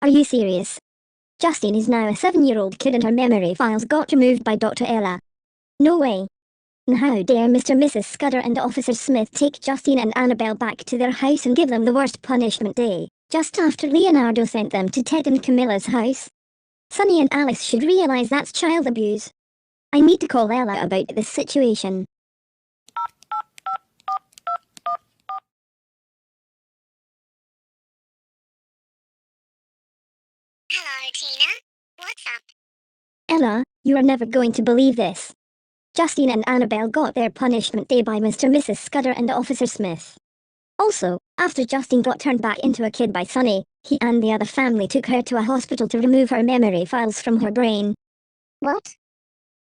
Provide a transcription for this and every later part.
Are you serious? Justine is now a 7-year-old kid and her memory files got removed by Dr. Ella. No way. And how dare Mr. and Mrs. Scudder and Officer Smith take Justine and Annabelle back to their house and give them the worst punishment day, just after Leonardo sent them to Ted and Camilla's house? Sunny and Alice should realize that's child abuse. I need to call Ella about this situation. Hello, Tina. What's up? Ella, you are never going to believe this. Justine and Annabelle got their punishment day by Mr. and Mrs. Scudder and Officer Smith. Also, after Justine got turned back into a kid by Sunny, he and the other family took her to a hospital to remove her memory files from her brain. What?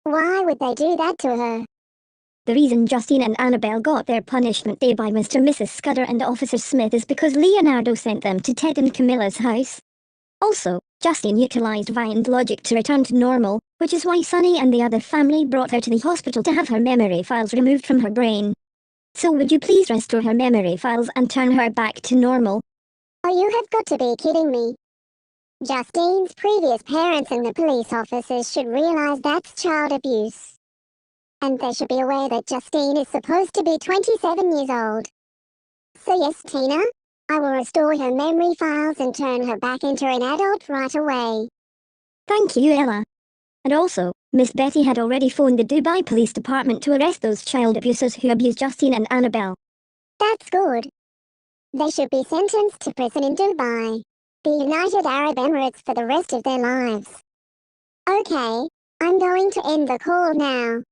Why would they do that to her? The reason Justine and Annabelle got their punishment day by Mr. and Mrs. Scudder and Officer Smith is because Leonardo sent them to Ted and Camilla's house. Also, Justine utilized mind logic to return to normal, which is why Sunny and the other family brought her to the hospital to have her memory files removed from her brain. So would you please restore her memory files and turn her back to normal? Oh, you have got to be kidding me. Justine's previous parents and the police officers should realize that's child abuse. And they should be aware that Justine is supposed to be 27 years old. So yes, Tina, I will restore her memory files and turn her back into an adult right away. Thank you, Ella. And also, Miss Betty had already phoned the Dubai Police Department to arrest those child abusers who abused Justine and Annabelle. That's good. They should be sentenced to prison in Dubai, the United Arab Emirates, for the rest of their lives. Okay, I'm going to end the call now.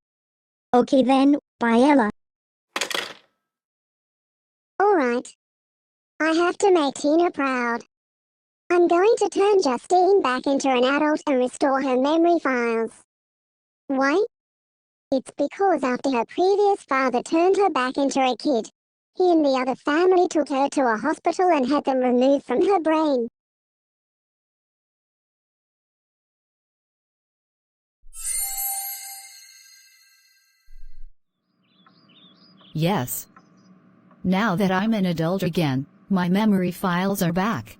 Okay then, bye Ella. Alright. I have to make Tina proud. I'm going to turn Justine back into an adult and restore her memory files. Why? It's because after her previous father turned her back into a kid, he and the other family took her to a hospital and had them removed from her brain. Yes. Now that I'm an adult again, my memory files are back.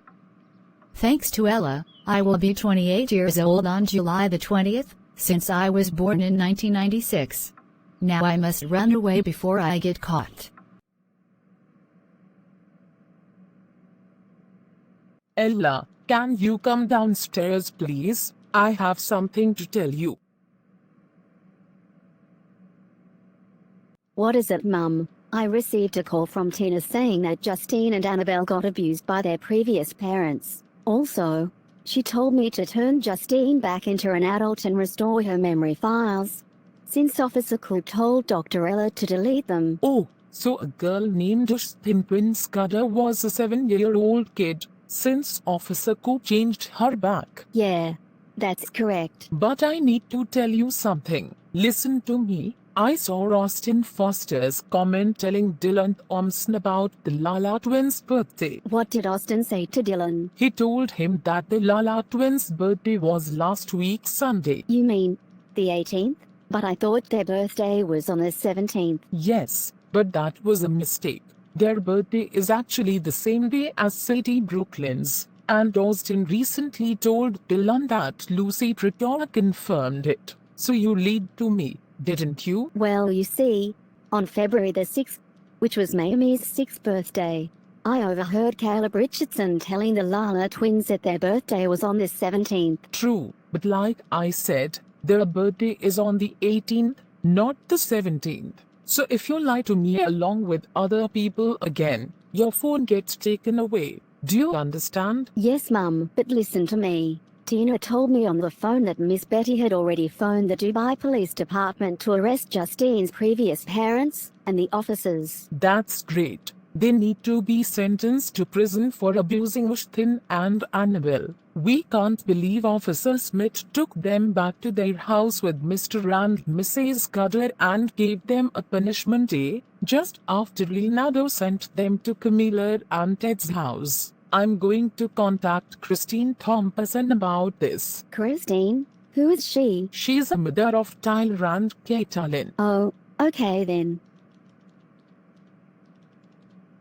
Thanks to Ella, I will be 28 years old on July the 20th, since I was born in 1996. Now I must run away before I get caught. Ella, can you come downstairs please? I have something to tell you. What is it, Mum? I received a call from Tina saying that Justine and Annabelle got abused by their previous parents. Also, she told me to turn Justine back into an adult and restore her memory files, since Officer Cook told Dr. Ella to delete them. Oh, so a girl named Justine Scudder was a 7-year-old kid, since Officer Cook changed her back. Yeah, that's correct. But I need to tell you something. Listen to me. I saw Austin Foster's comment telling Dylan Thompson about the Lala Twins' birthday. What did Austin say to Dylan? He told him that the Lala Twins' birthday was last week Sunday. You mean the 18th? But I thought their birthday was on the 17th. Yes, but that was a mistake. Their birthday is actually the same day as Sadie Brooklyn's. And Austin recently told Dylan that Lucy Triton confirmed it. So you lied to me, didn't you? Well, you see, on February the 6th, which was Mamie's 6th birthday, I overheard Caleb Richardson telling the Lala Twins that their birthday was on the 17th. True, but like I said, their birthday is on the 18th, not the 17th. So if you lie to me along with other people again, your phone gets taken away. Do you understand? Yes, Mum, but listen to me. Tina told me on the phone that Miss Betty had already phoned the Dubai Police Department to arrest Justine's previous parents and the officers. That's great. They need to be sentenced to prison for abusing Justine and Annabelle. We can't believe Officer Smith took them back to their house with Mr. and Mrs. Scudder and gave them a punishment day, just after Leonardo sent them to Camilla and Ted's house. I'm going to contact Christine Thompson about this. Christine? Who is she? She's the mother of Tyler and Kaitlin. Oh, okay then.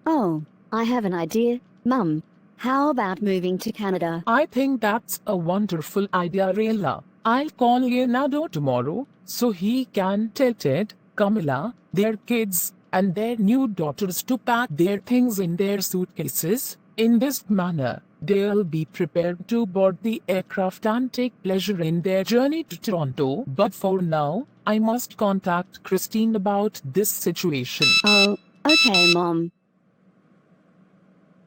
Oh, I have an idea, Mum. How about moving to Canada? I think that's a wonderful idea, Rayla. I'll call Leonardo tomorrow so he can tell Ted, Camilla, their kids, and their new daughters to pack their things in their suitcases. In this manner, they'll be prepared to board the aircraft and take pleasure in their journey to Toronto. But for now, I must contact Christine about this situation. Oh, okay, Mom.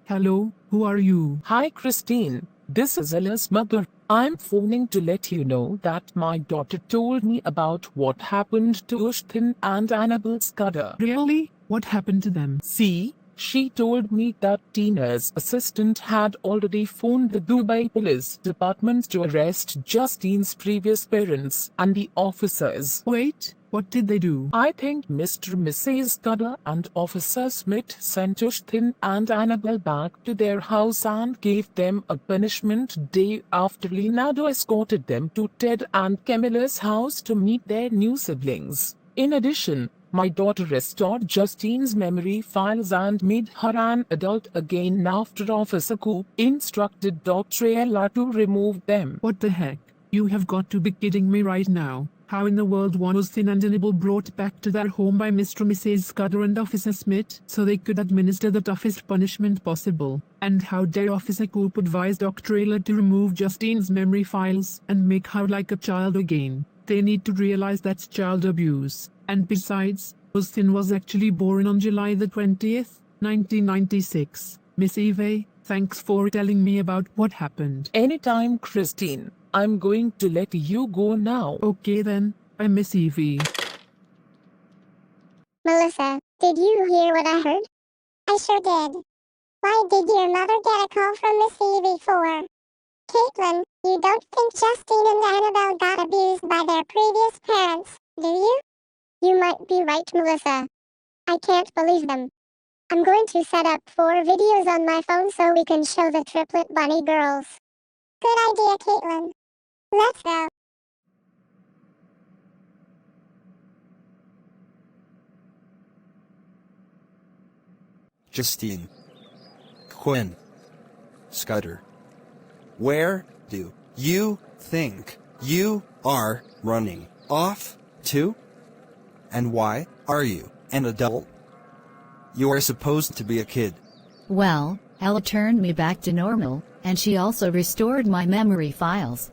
Hello, who are you? Hi, Christine. This is Ella's mother. I'm phoning to let you know that my daughter told me about what happened to Justine and Anabelle Scudder. Really? What happened to them? See, she told me that Tina's assistant had already phoned the Dubai Police Department to arrest Justine's previous parents and the officers. Wait, what did they do? I think Mr. and Mrs. Scudder and Officer Smith sent Justine and Anabelle back to their house and gave them a punishment day after Leonardo escorted them to Ted and Camilla's house to meet their new siblings. In addition, my daughter restored Justine's memory files and made her an adult again after Officer Coop instructed Dr. Ella to remove them. What the heck? You have got to be kidding me right now. How in the world was Justine and Anabelle brought back to their home by Mr. and Mrs. Scudder and Officer Smith so they could administer the toughest punishment possible? And how dare Officer Coop advise Dr. Ella to remove Justine's memory files and make her like a child again? They need to realize that's child abuse. And besides, Justine was actually born on July the 20th, 1996. Miss Eve, thanks for telling me about what happened. Anytime, Christine. I'm going to let you go now. Okay then, I miss Evie. Melissa, did you hear what I heard? I sure did. Why did your mother get a call from Miss Evie for? Caitlin, you don't think Justine and Anabelle got abused by their previous parents, do you? You might be right, Melissa. I can't believe them. I'm going to set up 4 videos on my phone so we can show the triplet bunny girls. Good idea, Caitlin. Let's go. Justine. Quinn. Scudder. Where do you think you are running off to? And why are you an adult? You are supposed to be a kid. Well, Ella turned me back to normal, and she also restored my memory files.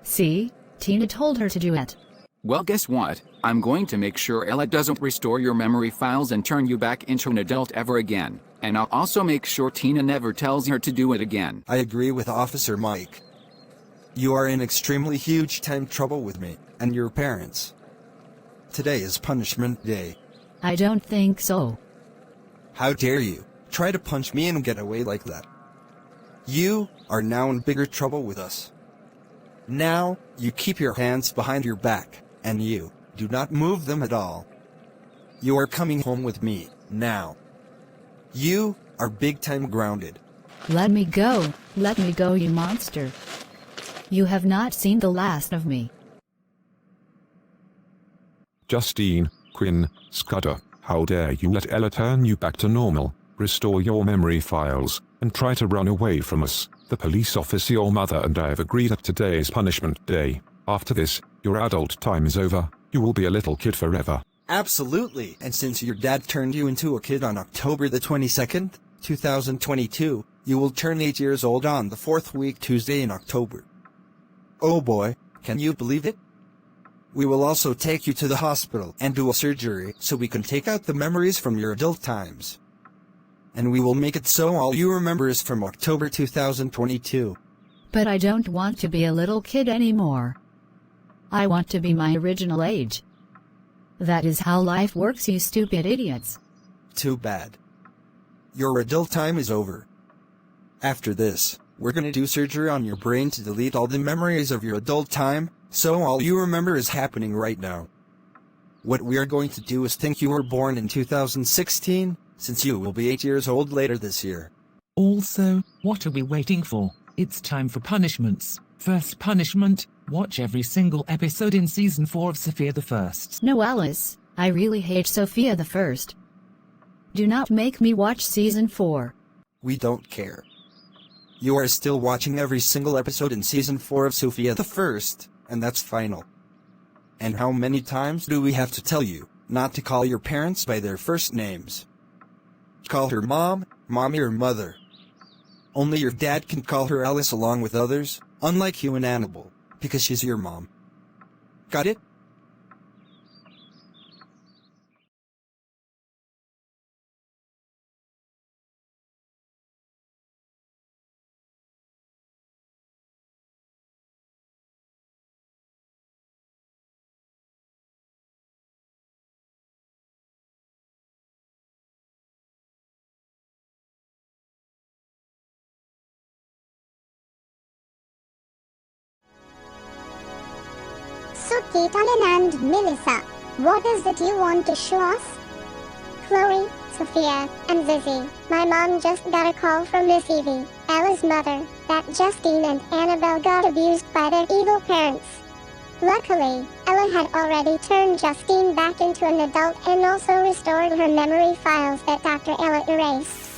See, Tina told her to do it. Well, guess what? I'm going to make sure Ella doesn't restore your memory files and turn you back into an adult ever again. And I'll also make sure Tina never tells her to do it again. I agree with Officer Mike. You are in extremely huge time trouble with me and your parents. Today is punishment day. I don't think so. How dare you try to punch me and get away like that? You are now in bigger trouble with us. Now, you keep your hands behind your back, and you do not move them at all. You are coming home with me, now. You are big time grounded. Let me go, you monster. You have not seen the last of me. Justine, Quinn, Scudder, how dare you let Ella turn you back to normal, restore your memory files, and try to run away from us. The police officer, your mother, and I have agreed that today is punishment day. After this, your adult time is over. You will be a little kid forever. Absolutely. And since your dad turned you into a kid on October the 22nd, 2022, you will turn 8 years old on the 4th week Tuesday in October. Oh boy, can you believe it? We will also take you to the hospital and do a surgery so we can take out the memories from your adult times. And we will make it so all you remember is from October 2022. But I don't want to be a little kid anymore. I want to be my original age. That is how life works, you stupid idiots. Too bad. Your adult time is over. After this, we're gonna do surgery on your brain to delete all the memories of your adult time, so all you remember is happening right now. What we are going to do is think you were born in 2016, since you will be 8 years old later this year. Also, what are we waiting for? It's time for punishments. First punishment, watch every single episode in season 4 of Sofia the First. No, Alice, I really hate Sofia the First. Do not make me watch season 4. We don't care. You are still watching every single episode in Season 4 of Sofia the First, and that's final. And how many times do we have to tell you not to call your parents by their first names? Call her mom, mommy, or mother. Only your dad can call her Alice along with others, unlike you and Annabelle, because she's your mom. Got it? So Kaitlin and Melissa, what is it you want to show us? Chloe, Sofia, and Zizi, my mom just got a call from Miss Evie, Ella's mother, that Justine and Annabelle got abused by their evil parents. Luckily, Ella had already turned Justine back into an adult and also restored her memory files that Dr. Ella erased.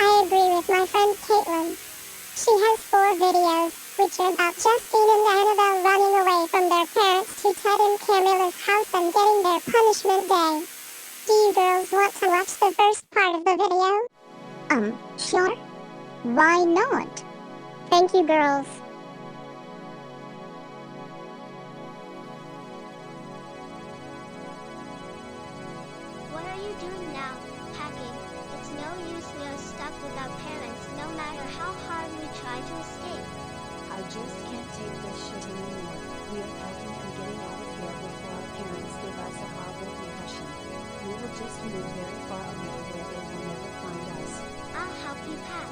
I agree with my friend Caitlin. She has 4 videos, which are about Justine and Annabelle running away from their parents to Ted and Camilla's house and getting their punishment day. Do you girls want to watch the first part of the video? Sure. Why not? Thank you, girls. What are you doing now? Packing. It's no use, we are stuck without parents no matter how hard we try to escape. I just can't take this shit anymore. We are packing and getting out of here before our parents give us a horrible concussion. We will just move very far away where they will never find us. I'll help you pack.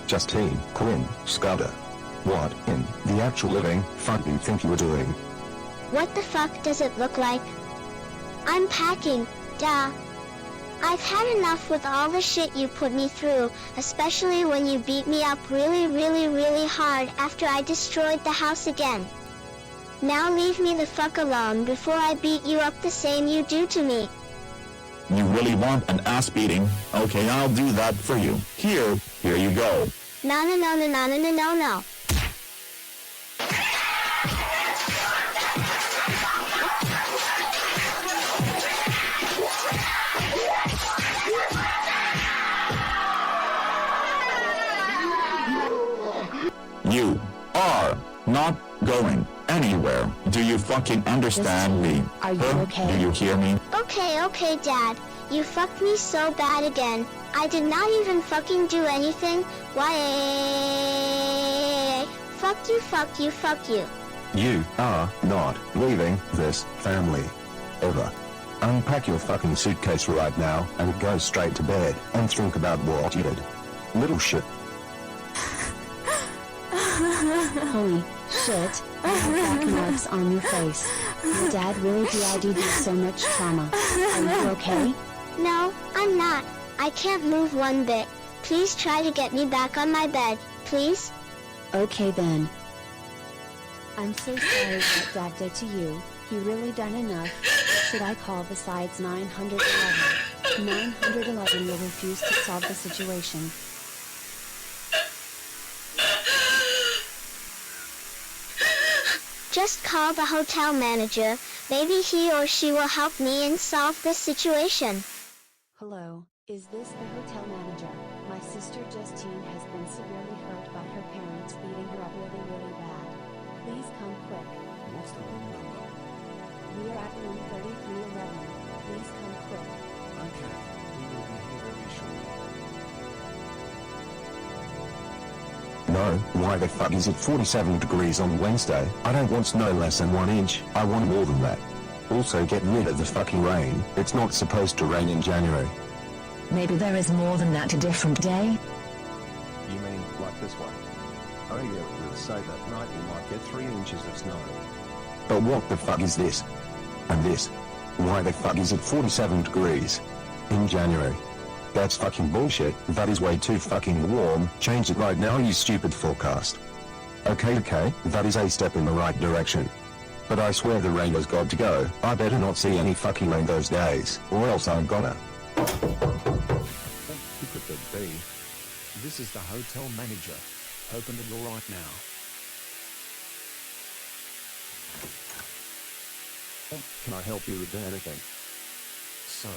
Justine, Quinn, Scudder. What in the actual living fuck do you think you were doing? What the fuck does it look like? I'm packing, duh. I've had enough with all the shit you put me through, especially when you beat me up really hard after I destroyed the house again. Now leave me the fuck alone before I beat you up the same you do to me. You really want an ass beating? Okay, I'll do that for you. Here you go. No. You are not going anywhere. Do you fucking understand me? Are you okay? Do you hear me? Okay, Dad. You fucked me so bad again. I did not even fucking do anything. Why? Fuck you. You are not leaving this family. Ever. Unpack your fucking suitcase right now and go straight to bed and think about what you did. Little shit. Holy shit, you have back marks on your face. Your dad really did you so much trauma. Are you okay? No, I'm not. I can't move one bit. Please try to get me back on my bed, please? Okay then. I'm so sorry what Dad did to you. He really done enough. Should I call besides 911? 911 will refuse to solve the situation. Just call the hotel manager. Maybe he or she will help me and solve this situation. Hello, is this the hotel manager? My sister Justine has been severely hurt by her parents beating her up really bad. Please come quick. What's the room number? We are at room 3311. Please come quick. Okay, we will be here very shortly. No, why the fuck is it 47 degrees on Wednesday? I don't want no less than 1 inch, I want more than that. Also get rid of the fucking rain, it's not supposed to rain in January. Maybe there is more than that a different day? You mean, like this one? Oh yeah, we'll say that night we might get 3 inches of snow. But what the fuck is this? And this? Why the fuck is it 47 degrees? In January? That's fucking bullshit, that is way too fucking warm, change it right now you stupid forecast. Okay, that is a step in the right direction. But I swear the rain has got to go, I better not see any fucking rain those days, or else I'm gonna. Who could that be? This is the hotel manager. Open the door right now. Can I help you with anything? So,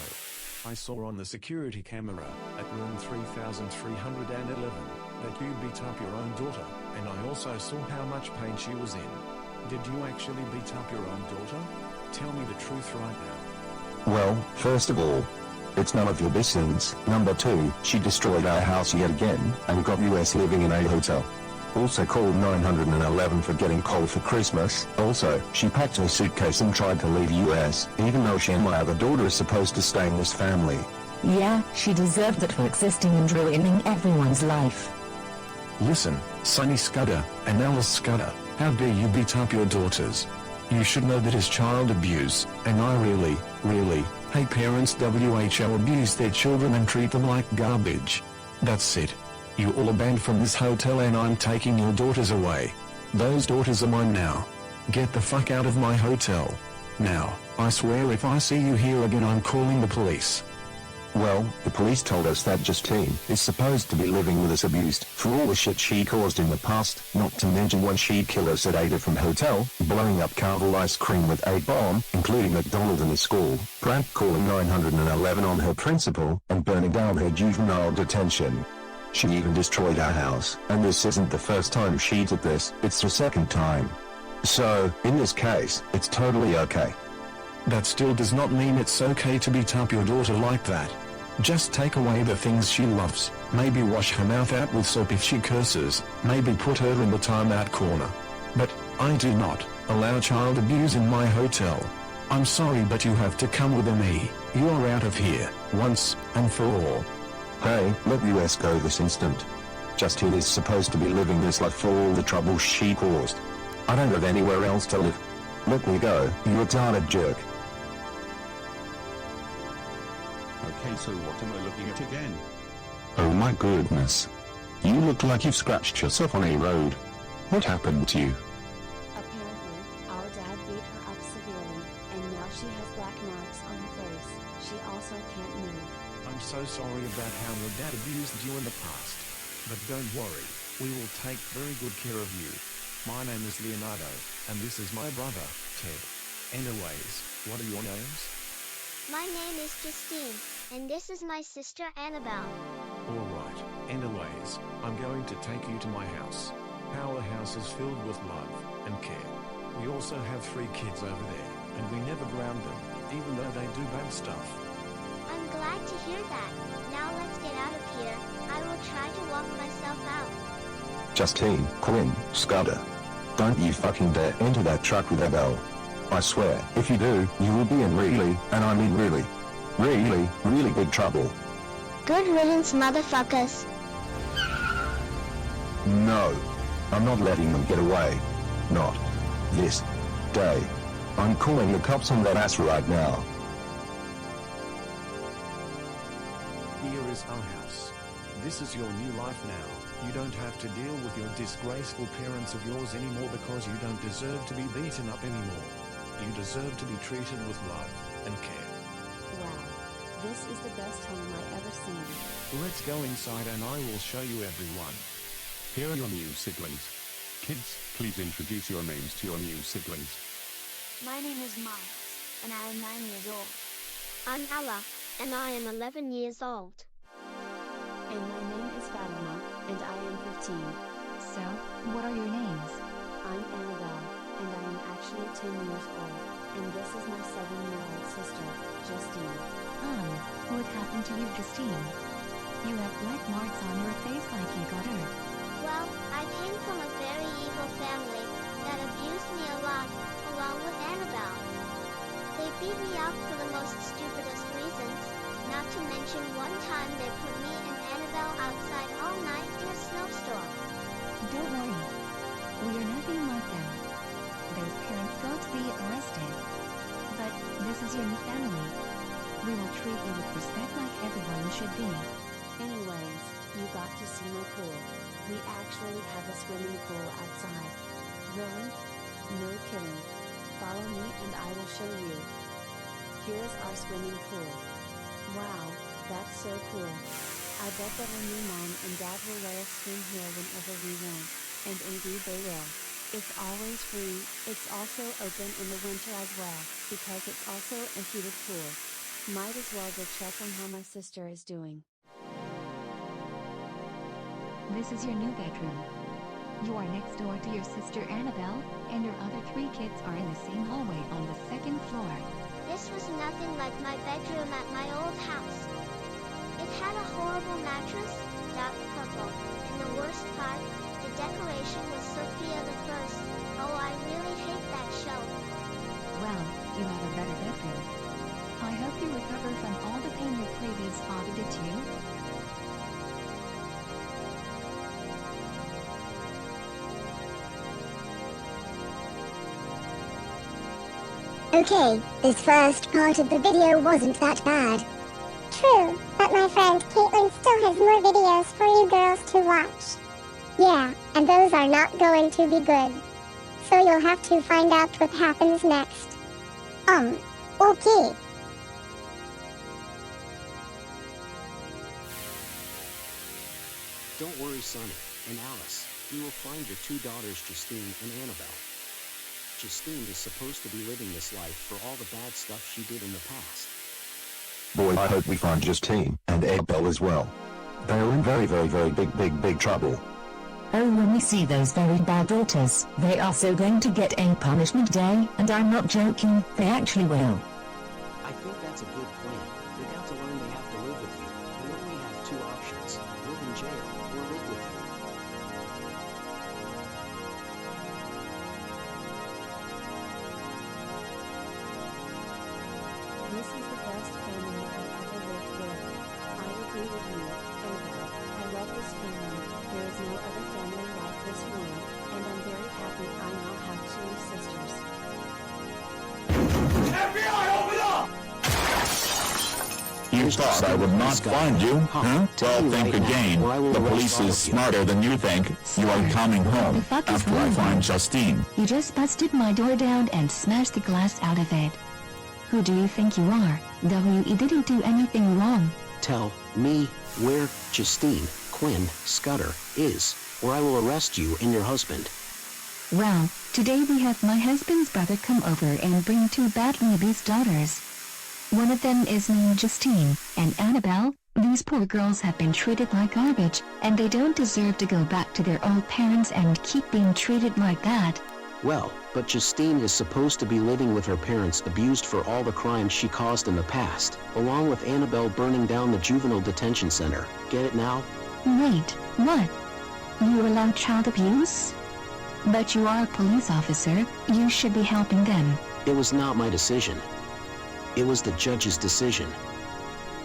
I saw on the security camera at room 3311 that you beat up your own daughter, and I also saw how much pain she was in. Did you actually beat up your own daughter? Tell me the truth right now. Well, first of all, it's none of your business. Number 2, she destroyed our house yet again, and got us living in a hotel. Also called 911 for getting coal for Christmas. Also, she packed her suitcase and tried to leave US, even though she and my other daughter are supposed to stay in this family. Yeah, she deserved it for existing and ruining everyone's life. Listen, Sonny Scudder, and Alice Scudder, how dare you beat up your daughters? You should know that is child abuse, and I really hate parents who abuse their children and treat them like garbage. That's it. You all are banned from this hotel and I'm taking your daughters away. Those daughters are mine now. Get the fuck out of my hotel. Now, I swear if I see you here again I'm calling the police. Well, the police told us that Justine is supposed to be living with us abused for all the shit she caused in the past, not to mention when she'd kill us at Ada from hotel, blowing up Carvel ice cream with a bomb, including McDonald's in the school, prank calling 911 on her principal, and burning down her juvenile detention. She even destroyed our house, and this isn't the first time she did this, it's the second time. So, in this case, it's totally okay. That still does not mean it's okay to beat up your daughter like that. Just take away the things she loves, maybe wash her mouth out with soap if she curses, maybe put her in the timeout corner. But, I do not allow child abuse in my hotel. I'm sorry but you have to come with me. You are out of here, once and for all. Hey, let US go this instant. Justine is supposed to be living this life for all the trouble she caused. I don't have anywhere else to live. Let me go, you retarded jerk. Okay, so what am I looking at again? Oh my goodness. You look like you've scratched yourself on a road. What happened to you? Apparently, our dad beat her up severely, and now she has black marks on her face. She also can't move. I'm so sorry about how your dad abused you in the past. But don't worry, we will take very good care of you. My name is Leonardo, and this is my brother, Ted. Anyways, what are your names? My name is Justine, and this is my sister Annabelle. Alright, anyways, I'm going to take you to my house. Our house is filled with love and care. We also have 3 kids over there, and we never ground them, even though they do bad stuff. I'm glad to hear that. Now let's get out of here. I will try to walk myself out. Justine, Quinn, Scudder. Don't you fucking dare enter that truck with Abel. I swear, if you do, you will be in really, and I mean really big trouble. Good riddance, motherfuckers. No. I'm not letting them get away. Not this day. I'm calling the cops on that ass right now. Here is our house. This is your new life now. You don't have to deal with your disgraceful parents of yours anymore because you don't deserve to be beaten up anymore. You deserve to be treated with love and care. Wow. This is the best home I ever seen. Let's go inside and I will show you everyone. Here are your new siblings. Kids, please introduce your names to your new siblings. My name is Miles, and I am 9 years old. I'm Ella, and I am 11 years old. And my name is Fatima, and I am 15. So, what are your names? I'm Annabelle, and I am actually 10 years old. And this is my 7-year-old sister, Justine. What happened to you, Justine? You have black marks on your face like you got hurt. Well, I came from a very evil family that abused me a lot, along with Annabelle. They beat me up for the most stupidest reasons, not to mention one time they put me and Annabelle outside all night in a snowstorm. Don't worry. We are nothing like them. Those parents got to be arrested. But this is your new family. We will treat you with respect like everyone should be. Anyways, you got to see my pool. We actually have a swimming pool outside. Really? No kidding. Follow me and I will show you. Here's our swimming pool. Wow, that's so cool. I bet that our new mom and dad will let us swim here whenever we want, and indeed they will. It's always free, it's also open in the winter as well, because it's also a heated pool. Might as well go check on how my sister is doing. This is your new bedroom. You are next door to your sister Annabelle, and your other 3 kids are in the same hallway on the 2nd floor. This was nothing like my bedroom at my old house. It had a horrible mattress, dark purple, and the worst part, the decoration was Sofia the First. Oh, I really hate that show. Well, you have a better bedroom. I hope you recover from all the pain your previous father did to you. Okay, this first part of the video wasn't that bad. True, but my friend Caitlyn still has more videos for you girls to watch. Yeah, and those are not going to be good. So you'll have to find out what happens next. Okay. Don't worry, Sonny and Alice. You will find your 2 daughters, Justine and Anabelle. Justine is supposed to be living this life for all the bad stuff she did in the past. Boy, I hope we find Justine and Anabelle as well. They are in very, very, very big trouble. Oh, when we see those very bad daughters, they are so going to get a punishment day, and I'm not joking, they actually will. I think that's a good plan. They got to learn they have to live with you. You only have 2 options: live in jail or live with you. This is the best family I've ever lived with. I agree with you, Annabelle. I love this family. There is no other family like this one, and I'm very happy I now have 2 sisters. FBI, open up! You thought I would not find you, huh? Well, think again. The police is smarter than you think. You are coming home after I find Justine. You just busted my door down and smashed the glass out of it. Who do you think you are? W.E. didn't do anything wrong. Tell me where Justine, Quinn, Scudder is, or I will arrest you and your husband. Well, today we have my husband's brother come over and bring 2 badly abused daughters. One of them is named Justine and Annabelle. These poor girls have been treated like garbage, and they don't deserve to go back to their old parents and keep being treated like that. Well, but Justine is supposed to be living with her parents, abused for all the crimes she caused in the past, along with Annabelle burning down the juvenile detention center. Get it now? Wait, what? You allow child abuse? But you are a police officer, you should be helping them. It was not my decision. It was the judge's decision.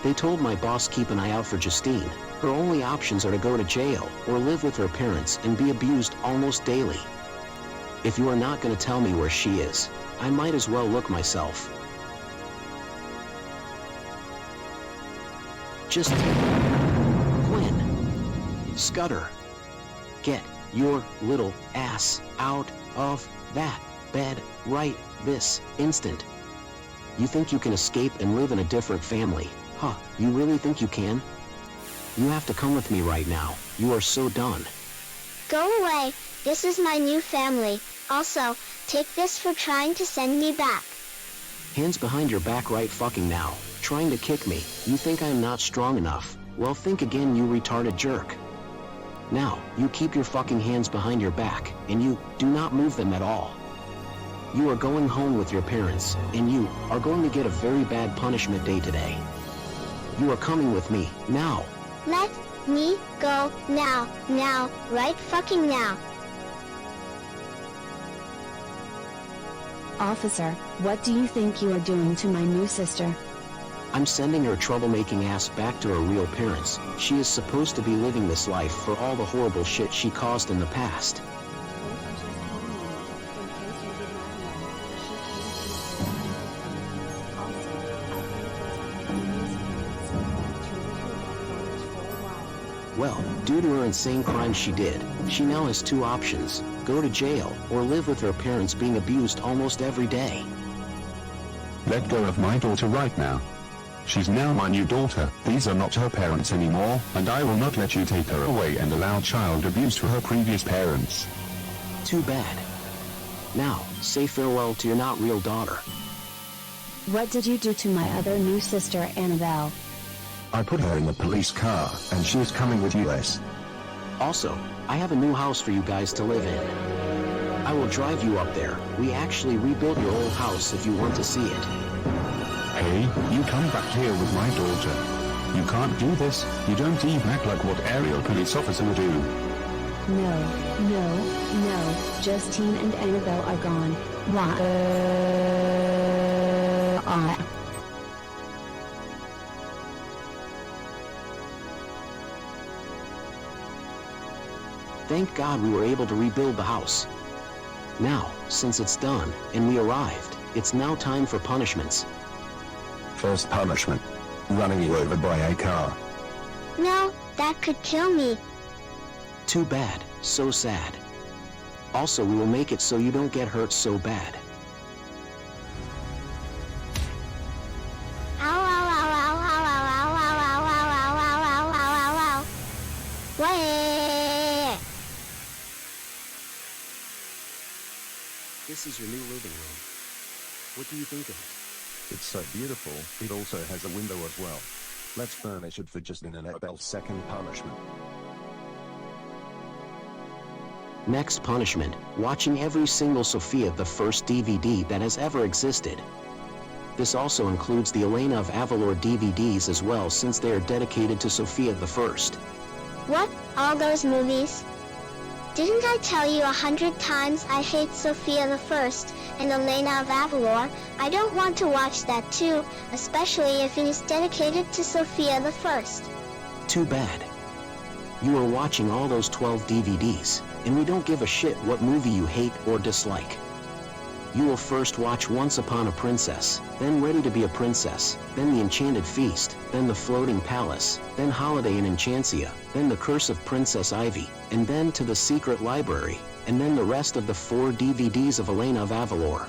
They told my boss keep an eye out for Justine. Her only options are to go to jail or live with her parents and be abused almost daily. If you are not going to tell me where she is, I might as well look myself. Just Quinn, Scudder, get your little ass out of that bed right this instant. You think you can escape and live in a different family? Huh, you really think you can? You have to come with me right now. You are so done. Go away, this is my new family. Also, take this for trying to send me back. Hands behind your back right fucking now. Trying to kick me. You think I'm not strong enough? Well, think again, you retarded jerk. Now, you keep your fucking hands behind your back, and you do not move them at all. You are going home with your parents, and you are going to get a very bad punishment day today. You are coming with me, now. Let me go now, right fucking now. Officer, what do you think you are doing to my new sister? I'm sending her troublemaking ass back to her real parents. She is supposed to be living this life for all the horrible shit she caused in the past. Well, due to her insane crimes she did, she now has 2 options: go to jail or live with her parents being abused almost every day. Let go of my daughter right now. She's now my new daughter. These are not her parents anymore, and I will not let you take her away and allow child abuse to her previous parents. Too bad. Now, say farewell to your not real daughter. What did you do to my other new sister, Annabelle? I put her in the police car, and she is coming with us. Also, I have a new house for you guys to live in. I will drive you up there. We actually rebuilt your old house if you want to see it. Hey, you come back here with my daughter. You can't do this. You don't even act like what aerial police officer would do. No. Justine and Annabelle are gone. Why? Thank God we were able to rebuild the house. Now, since it's done, and we arrived, it's now time for punishments. First punishment. Running you over by a car. No, that could kill me. Too bad, so sad. Also, we will make it so you don't get hurt so bad. Ow, ow, ow, ow, ow, ow, ow, ow, ow, ow, ow, ow, ow, ow, ow, ow. Wait. This is your new living room. What do you think of it? It's so beautiful, it also has a window as well. Let's furnish it for Justine and Anabelle's second punishment. Next punishment, watching every single Sofia the First DVD that has ever existed. This also includes the Elena of Avalor DVDs as well, since they are dedicated to Sofia the First. What? All those movies? Didn't I tell you 100 times I hate Sofia the First and Elena of Avalor? I don't want to watch that too, especially if it is dedicated to Sofia the First. Too bad. You are watching all those 12 DVDs, and we don't give a shit what movie you hate or dislike. You will first watch Once Upon a Princess, then Ready to be a Princess, then The Enchanted Feast, then The Floating Palace, then Holiday in Enchantia, then The Curse of Princess Ivy, and then To the Secret Library, and then the rest of the 4 DVDs of Elena of Avalor.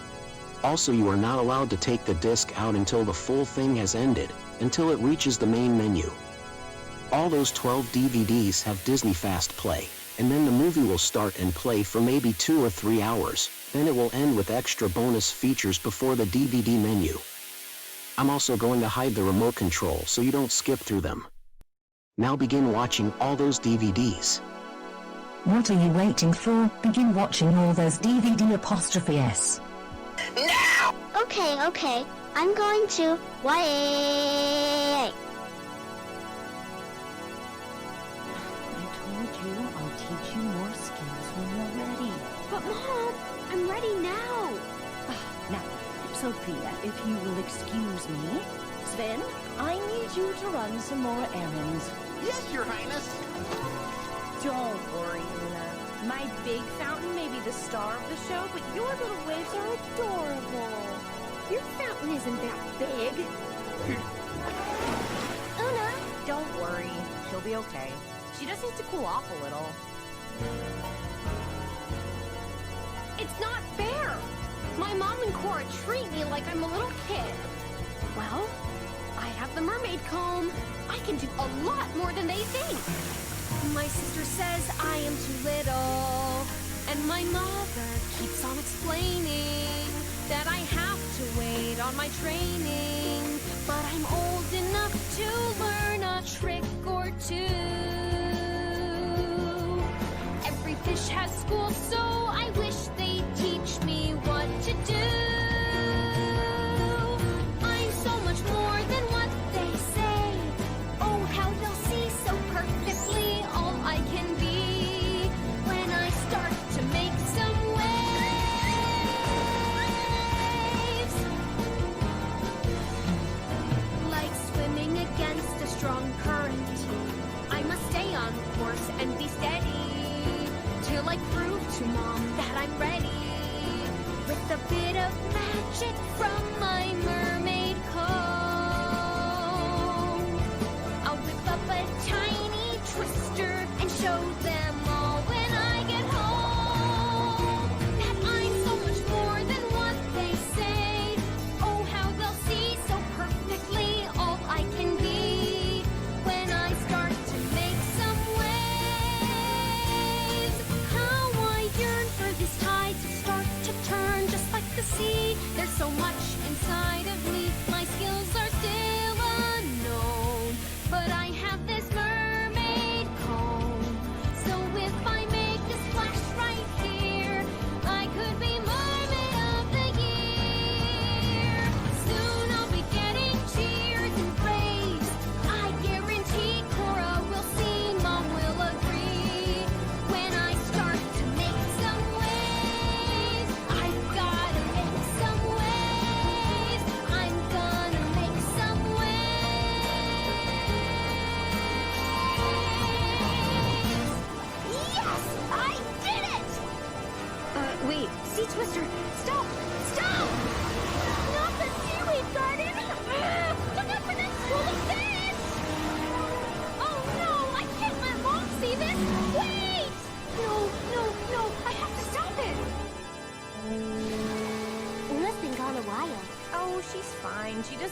Also, you are not allowed to take the disc out until the full thing has ended, until it reaches the main menu. All those 12 DVDs have Disney Fast Play, and then the movie will start and play for maybe 2 or 3 hours, then it will end with extra bonus features before the DVD menu. I'm also going to hide the remote control so you don't skip through them. Now begin watching all those DVDs. What are you waiting for? Begin watching all those DVD''s. Now! Okay, I'm going to wait. I'll teach you more skills when you're ready. But Mom, I'm ready now. Now, Sophia, if you will excuse me. Sven, I need you to run some more errands. Yes, Your Highness. Don't worry, Luna. My big fountain may be the star of the show, but your little waves are adorable. Your fountain isn't that big. Una! Don't worry. She'll be okay. She just needs to cool off a little. It's not fair! My mom and Cora treat me like I'm a little kid. Well, I have the mermaid comb. I can do a lot more than they think. My sister says I am too little. And my mother keeps on explaining that I have to wait on my training. But I'm old enough to learn a trick or two. Every fish has school, so I wish they'd teach me what to do. I'm so much more than what they say. Oh, how they'll see so perfectly all I can be when I start to make some waves. Like swimming against a strong current, I must stay on course and be steady till I prove to Mom that I'm ready. With a bit of magic from my mermaid comb, I'll whip up a tiny twister and show them all when I get home that I'm so much more than what they say. Oh, how they'll see so perfectly all I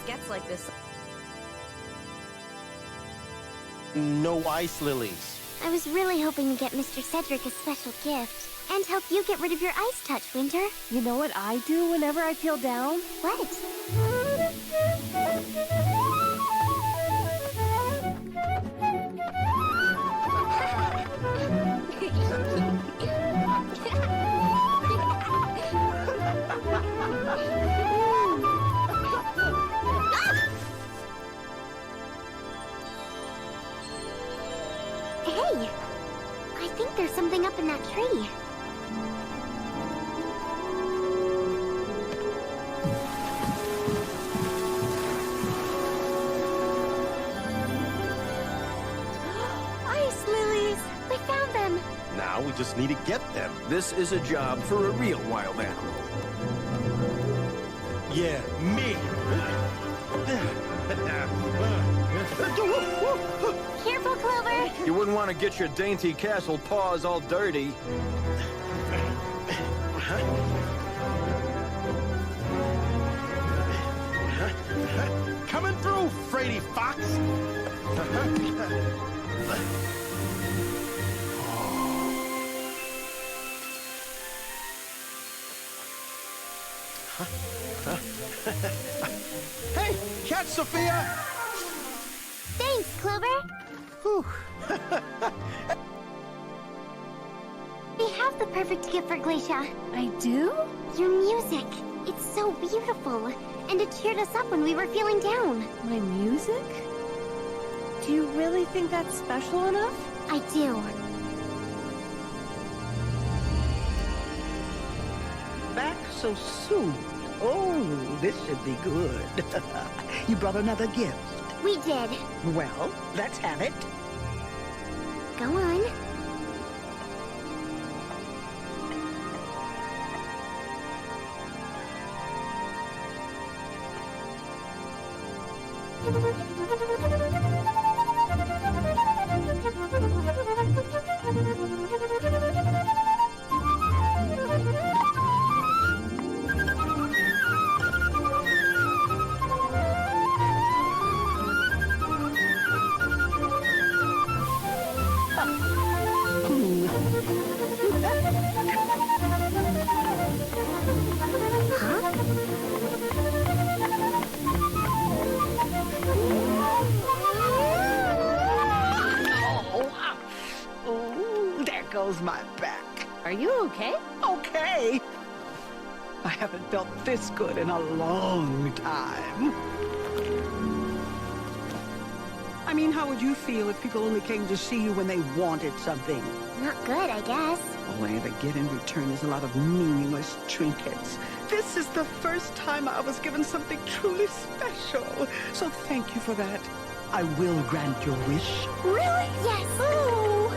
gets like this. No ice lilies. I was really hoping to get Mr. Cedric a special gift. And help you get rid of your ice touch, Winter. You know what I do whenever I feel down? What? Hey! I think there's something up in that tree. Ice lilies! We found them! Now we just need to get them. This is a job for a real wild animal. Yeah, me! Careful, Clover! You wouldn't want to get your dainty castle paws all dirty. Coming through, Frady Fox! Hey, catch Sofia! Thanks, Clover! We have the perfect gift for Glacia. I do? Your music. It's so beautiful. And it cheered us up when we were feeling down. My music? Do you really think that's special enough? I do. Back so soon. Oh, this should be good. You brought another gift. We did. Well, let's have it. Go on. Goes my back. Are you okay? Okay. I haven't felt this good in a long time. I mean, how would you feel if people only came to see you when they wanted something? Not good, I guess. All I ever get in return is a lot of meaningless trinkets. This is the first time I was given something truly special. So thank you for that. I will grant your wish. Really? Yes. Oh.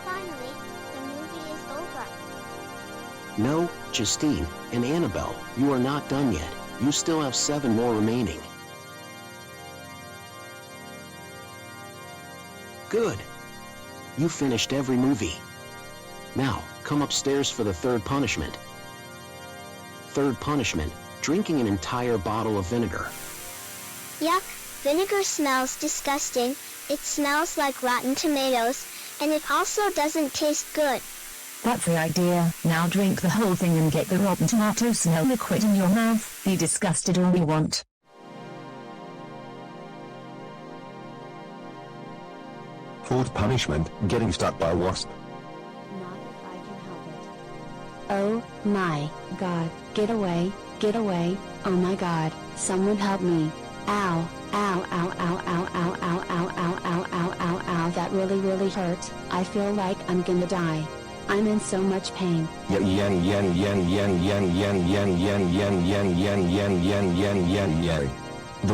Finally, the movie is over. No, Justine and Anabelle, you are not done yet. You still have 7 more remaining. Good. You finished every movie. Now, come upstairs for the 3rd punishment. 3rd punishment, drinking an entire bottle of vinegar. Yuck, vinegar smells disgusting. It smells like rotten tomatoes, and it also doesn't taste good. That's the idea. Now drink the whole thing and get the rotten tomato smell liquid in your mouth. Be disgusted all you want. Fourth punishment, getting stuck by a wasp. Not if I can help it. Oh my god, get away, oh my god, someone help me. Ow, ow, ow, ow, ow, ow, ow, ow, ow, ow, ow, ow, ow, that really hurt. I feel like I'm gonna die. I'm in so much pain. The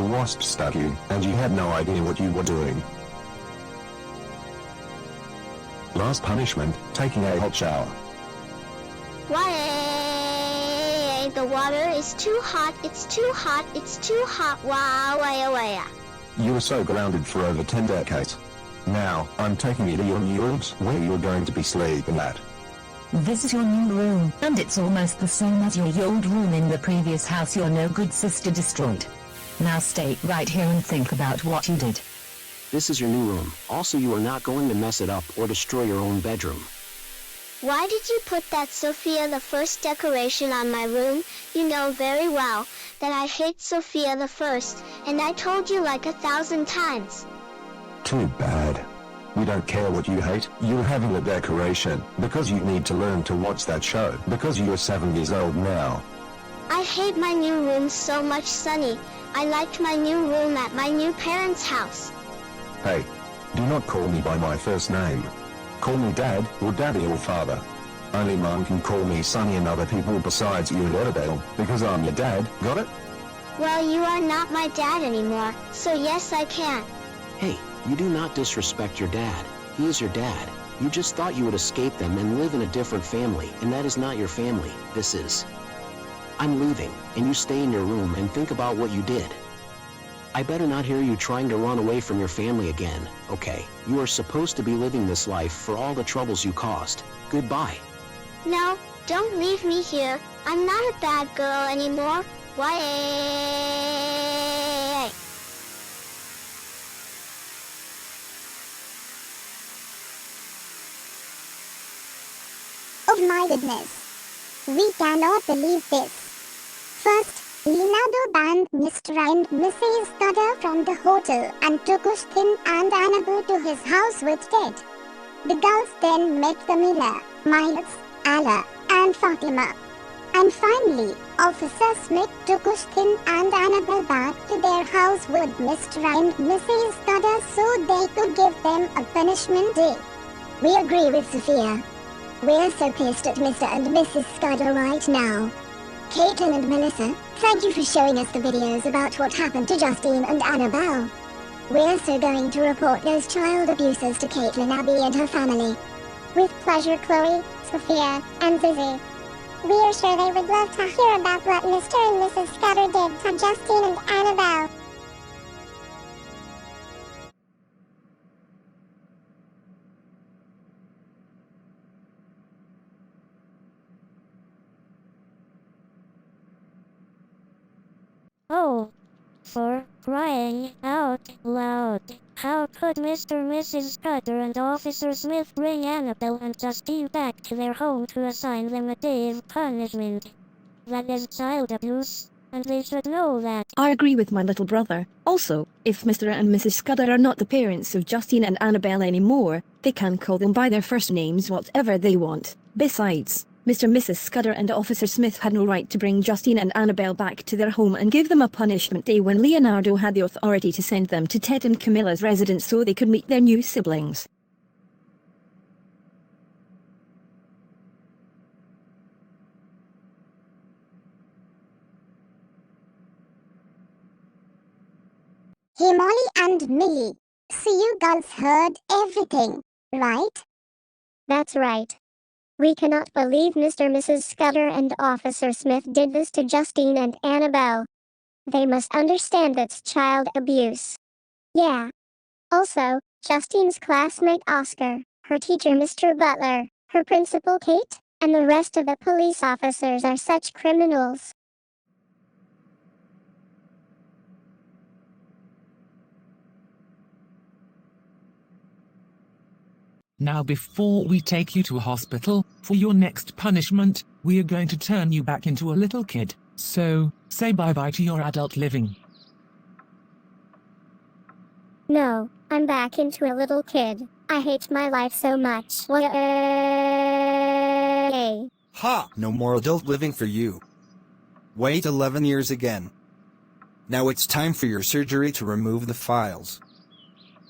wasp stuck you, and you had no idea what you were doing. Last punishment, taking a hot shower. Why? The water is too hot, it's too hot, it's too hot, wow, waya. You were so grounded for over 10 decades. Now, I'm taking you to your new rooms where you're going to be sleeping at. This is your new room, and it's almost the same as your old room in the previous house your no good sister destroyed. Now stay right here and think about what you did. This is your new room. Also, you are not going to mess it up or destroy your own bedroom. Why did you put that Sofia the First decoration on my room? You know very well that I hate Sofia the First, and I told you like 1,000 times. Too bad. We don't care what you hate, you're having a decoration, because you need to learn to watch that show, because you're 7 years old now. I hate my new room so much, Sonny. I liked my new room at my new parents' house. Hey, do not call me by my first name. Call me Dad, or Daddy or Father. Only Mom can call me Sonny and other people besides you and Annabelle, because I'm your dad, got it? Well, you are not my dad anymore, so yes I can. Hey, you do not disrespect your dad. He is your dad. You just thought you would escape them and live in a different family, and that is not your family. This is. I'm leaving, and you stay in your room and think about what you did. I better not hear you trying to run away from your family again, okay? You are supposed to be living this life for all the troubles you caused. Goodbye. No, don't leave me here. I'm not a bad girl anymore. Why? Oh my goodness. We cannot believe this. First, Leonardo banned Mr. and Mrs. Scudder from the hotel and took Justine and Anabelle to his house with Ted. The girls then met Camila, Miles, Ala, and Fatima. And finally, Officer Smith took Justine and Anabelle back to their house with Mr. and Mrs. Scudder so they could give them a punishment day. We agree with Sofia. We're so pissed at Mr. and Mrs. Scudder right now. Caitlin and Melissa, thank you for showing us the videos about what happened to Justine and Anabelle. We're so going to report those child abusers to Kaitlin Abbie and her family. With pleasure, Chloe, Sofia, and Zizi. We are sure they would love to hear about what Mr. and Mrs. Scudder did to Justine and Anabelle. Oh, for crying out loud. How could Mr. and Mrs. Scudder and Officer Smith bring Anabelle and Justine back to their home to assign them a day of punishment? That is child abuse, and they should know that. I agree with my little brother. Also, if Mr. and Mrs. Scudder are not the parents of Justine and Anabelle anymore, they can call them by their first names whatever they want. Besides, Mr. and Mrs. Scudder and Officer Smith had no right to bring Justine and Anabelle back to their home and give them a punishment day when Leonardo had the authority to send them to Ted and Camilla's residence so they could meet their new siblings. Hey Molly and Millie, so you girls heard everything, right? That's right. We cannot believe Mr. and Mrs. Scudder and Officer Smith did this to Justine and Anabelle. They must understand that's child abuse. Yeah. Also, Justine's classmate Oscar, her teacher Mr. Butler, her principal Kate, and the rest of the police officers are such criminals. Now before we take you to a hospital, for your next punishment, we are going to turn you back into a little kid. So, say bye-bye to your adult living. No, I'm back into a little kid. I hate my life so much. Ha! No more adult living for you. Wait 11 years again. Now it's time for your surgery to remove the files.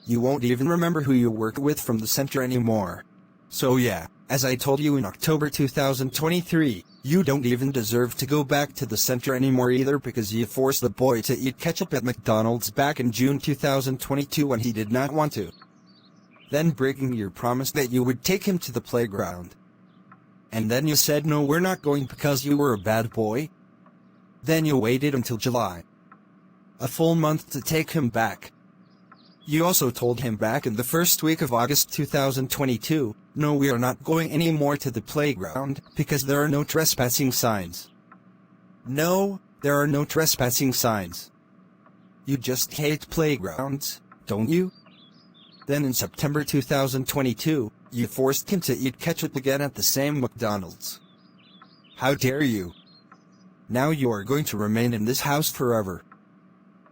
You won't even remember who you work with from the center anymore. So yeah, as I told you in October 2023, you don't even deserve to go back to the center anymore either because you forced the boy to eat ketchup at McDonald's back in June 2022 when he did not want to. Then breaking your promise that you would take him to the playground. And then you said no, we're not going because you were a bad boy. Then you waited until July. A full month to take him back. You also told him back in the first week of August 2022 No, we are not going anymore to the playground, because there are no trespassing signs. No, there are no trespassing signs. You just hate playgrounds, don't you? Then in September 2022, you forced him to eat ketchup again at the same McDonald's. How dare you? Now you are going to remain in this house forever.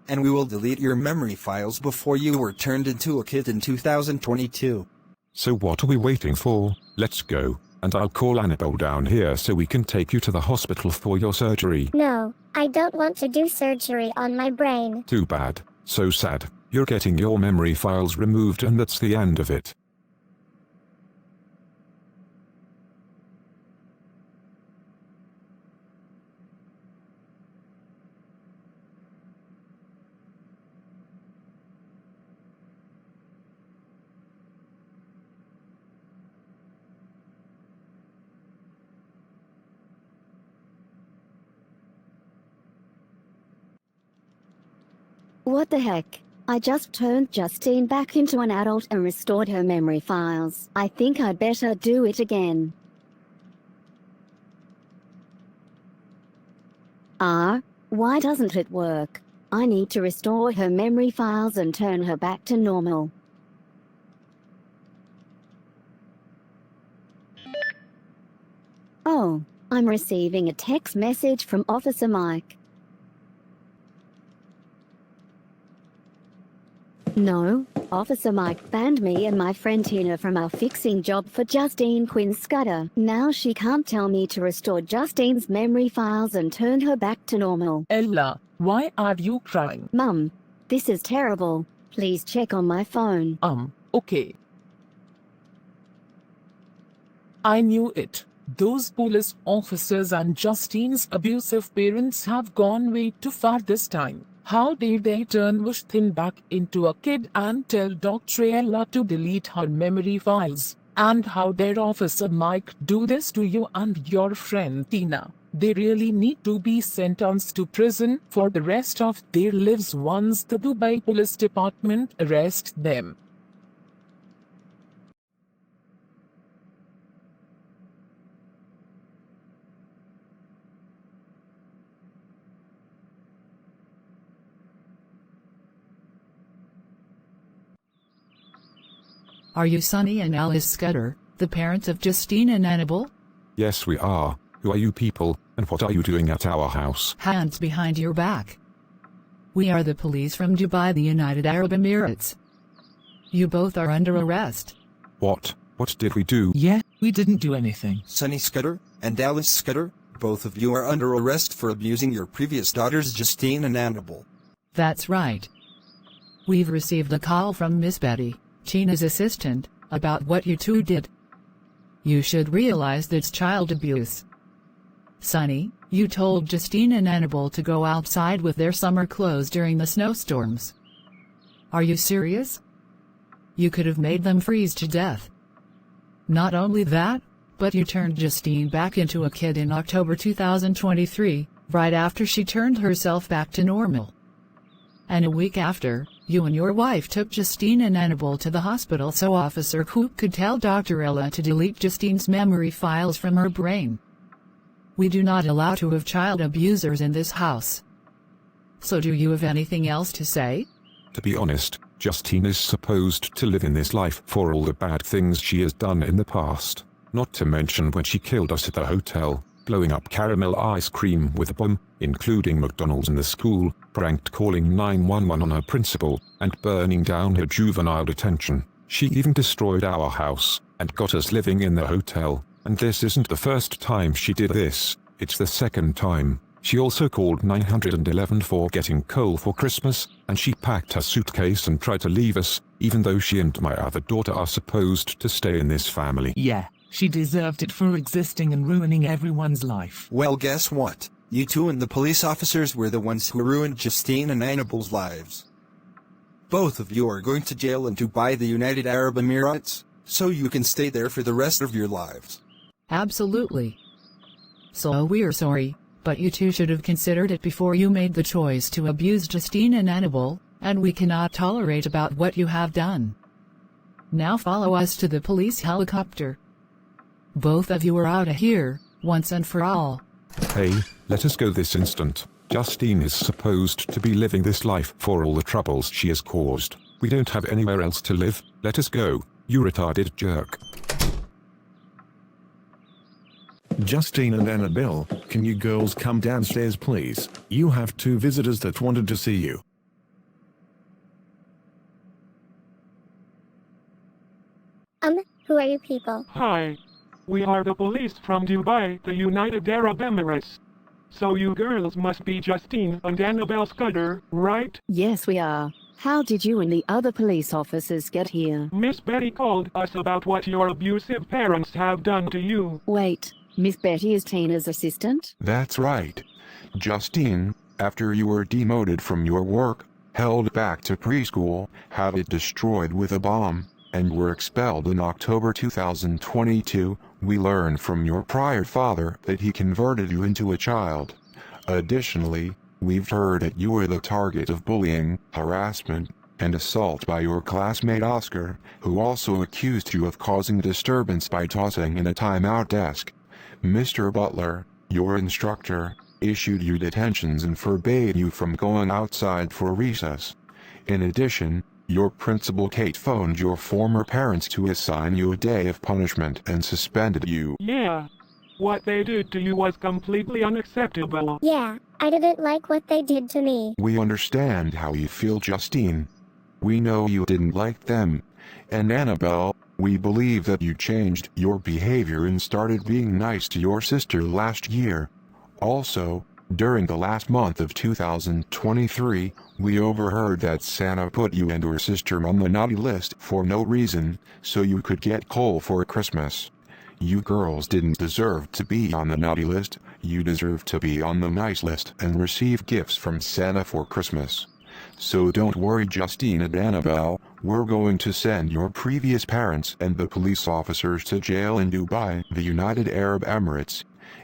And we will delete your memory files before you were turned into a kid in 2022. So what are we waiting for? Let's go, and I'll call Annabelle down here so we can take you to the hospital for your surgery. No, I don't want to do surgery on my brain. Too bad. So sad. You're getting your memory files removed and that's the end of it. What the heck? I just turned Justine back into an adult and restored her memory files. I think I'd better do it again. Why doesn't it work? I need to restore her memory files and turn her back to normal. Oh, I'm receiving a text message from Officer Mike. No, Officer Mike banned me and my friend Tina from our fixing job for Justine Quinn's Scudder. Now she can't tell me to restore Justine's memory files and turn her back to normal. Ella, why are you crying? Mum, this is terrible. Please check on my phone. Okay. I knew it. Those police officers and Justine's abusive parents have gone way too far this time. How dare they turn Justine back into a kid and tell Dr. Ella to delete her memory files? And how dare Officer Mike do this to you and your friend Tina? They really need to be sentenced to prison for the rest of their lives once the Dubai Police Department arrests them. Are you Sonny and Alice Scudder, the parents of Justine and Anabelle? Yes, we are. Who are you people, and what are you doing at our house? Hands behind your back. We are the police from Dubai, the United Arab Emirates. You both are under arrest. What? What did we do? Yeah, we didn't do anything. Sonny Scudder and Alice Scudder, both of you are under arrest for abusing your previous daughters Justine and Anabelle. That's right. We've received a call from Miss Betty, Tina's assistant, about what you two did. You should realize that's child abuse. Sonny, you told Justine and Anabelle to go outside with their summer clothes during the snowstorms. Are you serious? You could have made them freeze to death. Not only that, but you turned Justine back into a kid in October 2023, right after she turned herself back to normal. And a week after, you and your wife took Justine and Anabelle to the hospital so Officer Coop could tell Dr. Ella to delete Justine's memory files from her brain. We do not allow to have child abusers in this house. So do you have anything else to say? To be honest, Justine is supposed to live in this life for all the bad things she has done in the past. Not to mention when she killed us at the hotel, blowing up caramel ice cream with a bomb, including McDonald's in the school, pranked calling 911 on her principal, and burning down her juvenile detention. She even destroyed our house, and got us living in the hotel. And this isn't the first time she did this, it's the second time. She also called 911 for getting coal for Christmas, and she packed her suitcase and tried to leave us, even though she and my other daughter are supposed to stay in this family. Yeah, she deserved it for existing and ruining everyone's life. Well, guess what? You two and the police officers were the ones who ruined Justine and Anabelle's lives. Both of you are going to jail in Dubai, the United Arab Emirates, so you can stay there for the rest of your lives. Absolutely. So we're sorry, but you two should have considered it before you made the choice to abuse Justine and Anabelle, and we cannot tolerate about what you have done. Now follow us to the police helicopter. Both of you are out of here, once and for all. Hey, let us go this instant. Justine is supposed to be living this life for all the troubles she has caused. We don't have anywhere else to live. Let us go, you retarded jerk. Justine and Anabelle, can you girls come downstairs please? You have 2 visitors that wanted to see you. Who are you people? Hi. We are the police from Dubai, the United Arab Emirates. So you girls must be Justine and Anabelle Scudder, right? Yes, we are. How did you and the other police officers get here? Miss Betty called us about what your abusive parents have done to you. Wait, Miss Betty is Tina's assistant? That's right. Justine, after you were demoted from your work, held back to preschool, had it destroyed with a bomb, and were expelled in October 2022, we learned from your prior father that he converted you into a child. Additionally, we've heard that you were the target of bullying, harassment, and assault by your classmate Oscar, who also accused you of causing disturbance by tossing in a timeout desk. Mr. Butler, your instructor, issued you detentions and forbade you from going outside for recess. In addition, your principal Kate phoned your former parents to assign you a day of punishment and suspended you. Yeah. What they did to you was completely unacceptable. Yeah, I didn't like what they did to me. We understand how you feel, Justine. We know you didn't like them. And Anabelle, we believe that you changed your behavior and started being nice to your sister last year. Also, during the last month of 2023, we overheard that Santa put you and your sister on the naughty list for no reason, so you could get coal for Christmas. You girls didn't deserve to be on the naughty list, you deserve to be on the nice list and receive gifts from Santa for Christmas. So don't worry, Justine and Anabelle, we're going to send your previous parents and the police officers to jail in Dubai, the United Arab Emirates.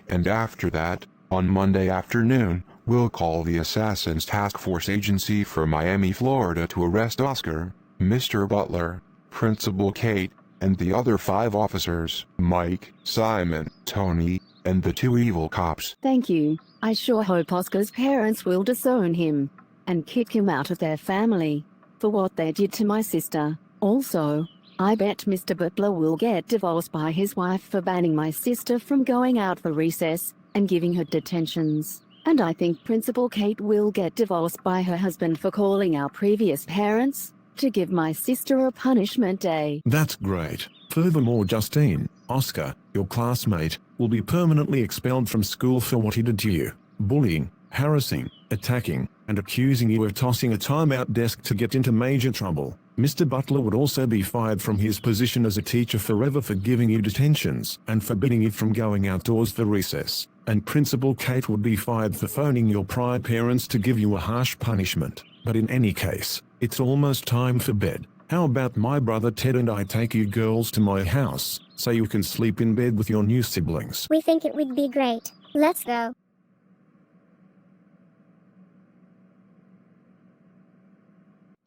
And after that, on Monday afternoon, we'll call the Assassins Task Force Agency from Miami, Florida to arrest Oscar, Mr. Butler, Principal Kate, and the other 5 officers, Mike, Simon, Tony, and the 2 evil cops. Thank you. I sure hope Oscar's parents will disown him and kick him out of their family for what they did to my sister. Also, I bet Mr. Butler will get divorced by his wife for banning my sister from going out for recess and giving her detentions. And I think Principal Kate will get divorced by her husband for calling our previous parents to give my sister a punishment day. That's great. Furthermore, Justine, Oscar, your classmate, will be permanently expelled from school for what he did to you. Bullying, harassing, attacking, and accusing you of tossing a timeout desk to get into major trouble. Mr. Butler would also be fired from his position as a teacher forever for giving you detentions and forbidding you from going outdoors for recess. And Principal Kate would be fired for phoning your prior parents to give you a harsh punishment. But in any case, it's almost time for bed. How about my brother Ted and I take you girls to my house, so you can sleep in bed with your new siblings? We think it would be great. Let's go.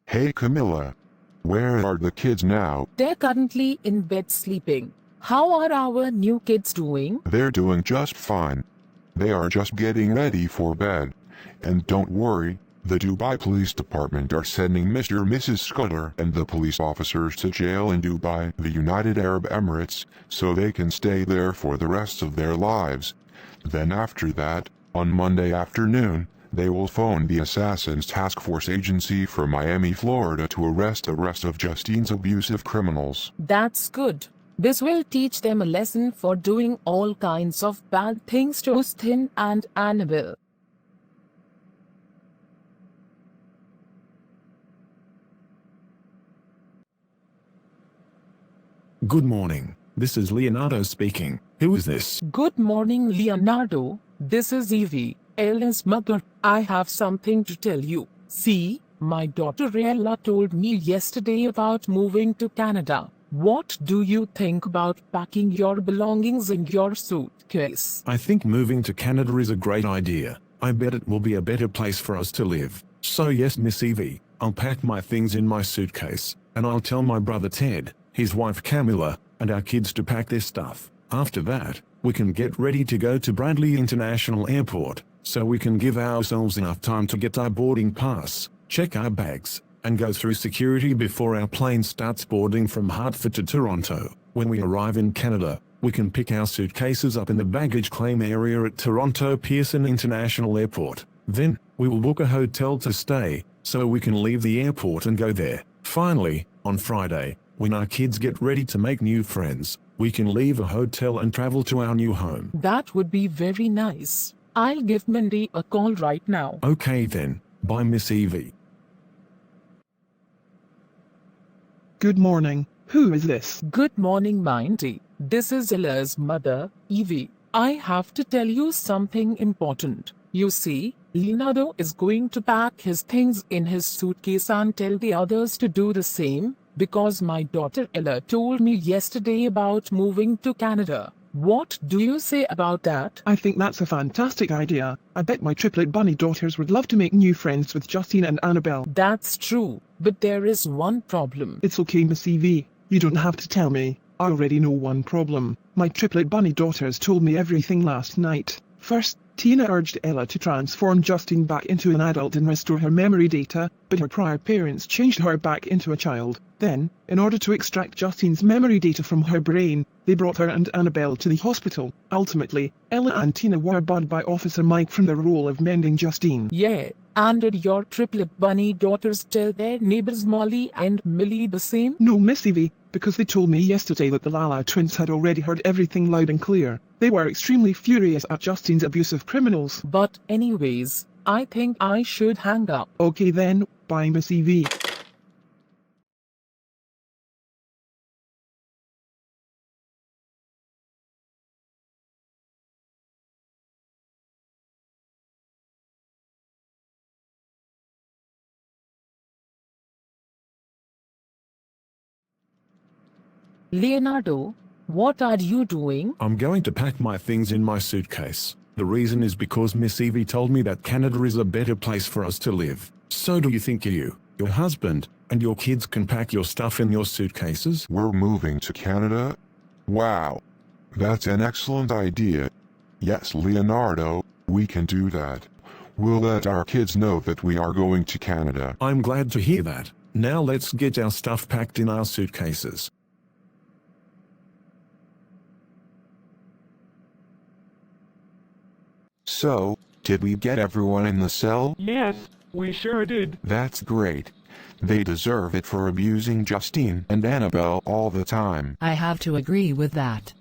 Hey Camilla. Where are the kids now? They're currently in bed sleeping. How are our new kids doing? They're doing just fine. They are just getting ready for bed. And don't worry, the Dubai Police Department are sending Mr. and Mrs. Scudder and the police officers to jail in Dubai, the United Arab Emirates, so they can stay there for the rest of their lives. Then after that, on Monday afternoon, they will phone the Assassins Task Force Agency from Miami, Florida to arrest the rest of Justine's abusive criminals. That's good. This will teach them a lesson for doing all kinds of bad things to Justine and Anabelle. Good morning. This is Leonardo speaking. Who is this? Good morning, Leonardo. This is Evie, Ella's mother. I have something to tell you. See, my daughter Ella told me yesterday about moving to Canada. What do you think about packing your belongings in your suitcase? I think moving to Canada is a great idea. I bet it will be a better place for us to live. So yes, Miss Evie, I'll pack my things in my suitcase, and I'll tell my brother Ted, his wife Camilla, and our kids to pack their stuff. After that, we can get ready to go to Bradley International Airport, so we can give ourselves enough time to get our boarding pass, check our bags, and go through security before our plane starts boarding from Hartford to Toronto. When we arrive in Canada, we can pick our suitcases up in the baggage claim area at Toronto Pearson International Airport. Then, we will book a hotel to stay, so we can leave the airport and go there. Finally, on Friday, when our kids get ready to make new friends, we can leave a hotel and travel to our new home. That would be very nice. I'll give Mindy a call right now. Okay then, bye Miss Evie. Good morning. Who is this? Good morning, Mindy. This is Ella's mother, Evie. I have to tell you something important. You see, Leonardo is going to pack his things in his suitcase and tell the others to do the same, because my daughter Ella told me yesterday about moving to Canada. What do you say about that? I think that's a fantastic idea. I bet my triplet bunny daughters would love to make new friends with Justine and Anabelle. That's true, but there is one problem. It's okay, Miss Evie. You don't have to tell me. I already know one problem. My triplet bunny daughters told me everything last night. First, Tina urged Ella to transform Justine back into an adult and restore her memory data, but her prior parents changed her back into a child. Then, in order to extract Justine's memory data from her brain, they brought her and Anabelle to the hospital. Ultimately, Ella and Tina were barred by Officer Mike from the role of mending Justine. Yeah, and did your triplet bunny daughters tell their neighbors Molly and Millie the same? No, Miss Evie, because they told me yesterday that the Lala Twins had already heard everything loud and clear. They were extremely furious at Justine's abusive criminals. But anyways, I think I should hang up. Okay then, bye Miss Evie. Leonardo, what are you doing? I'm going to pack my things in my suitcase. The reason is because Miss Evie told me that Canada is a better place for us to live. So do you think you, your husband, and your kids can pack your stuff in your suitcases? We're moving to Canada? Wow. That's an excellent idea. Yes, Leonardo, we can do that. We'll let our kids know that we are going to Canada. I'm glad to hear that. Now let's get our stuff packed in our suitcases. So, did we get everyone in the cell? Yes, we sure did. That's great. They deserve it for abusing Justine and Anabelle all the time. I have to agree with that.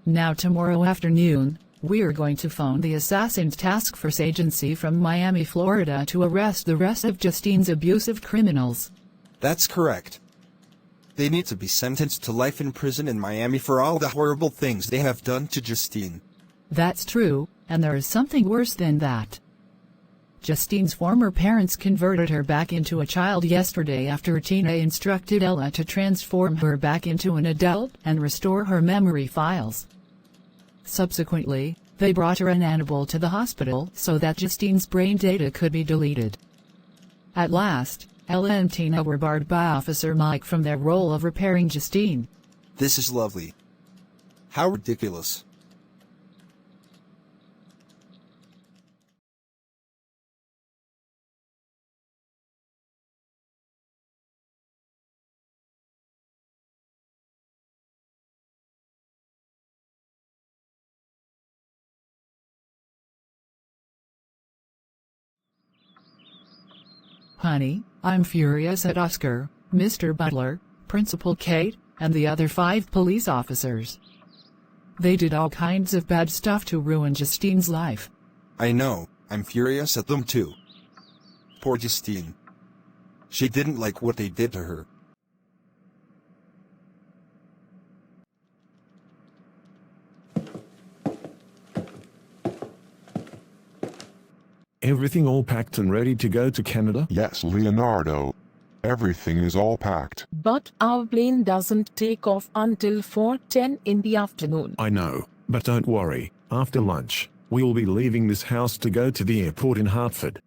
Now tomorrow afternoon, we're going to phone the Assassins Task Force agency from Miami, Florida to arrest the rest of Justine's abusive criminals. That's correct. They need to be sentenced to life in prison in Miami for all the horrible things they have done to Justine. That's true, and there is something worse than that. Justine's former parents converted her back into a child yesterday after Tina instructed Ella to transform her back into an adult and restore her memory files. Subsequently, they brought her and Annabelle to the hospital so that Justine's brain data could be deleted. At last, Ella and Tina were barred by Officer Mike from their role of repairing Justine. This is lovely. How ridiculous. Honey, I'm furious at Oscar, Mr. Butler, Principal Kate, and the other 5 police officers. They did all kinds of bad stuff to ruin Justine's life. I know, I'm furious at them too. Poor Justine. She didn't like what they did to her. Everything all packed and ready to go to Canada? Yes, Leonardo. Everything is all packed. But our plane doesn't take off until 4:10 in the afternoon. I know, but don't worry. After lunch, we'll be leaving this house to go to the airport in Hartford.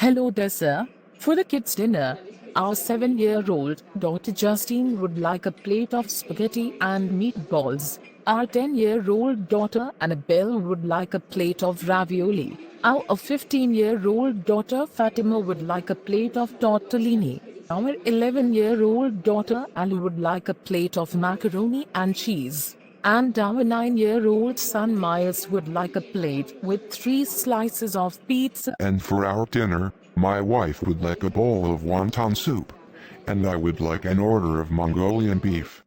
Hello there, sir. For the kids' dinner, our 7-year-old daughter Justine would like a plate of spaghetti and meatballs. Our 10-year-old daughter Annabelle would like a plate of ravioli. Our 15-year-old daughter Fatima would like a plate of tortellini. Our 11-year-old daughter Ali would like a plate of macaroni and cheese. And our 9-year-old son Myers would like a plate with 3 slices of pizza. And for our dinner, my wife would like a bowl of wonton soup. And I would like an order of Mongolian beef.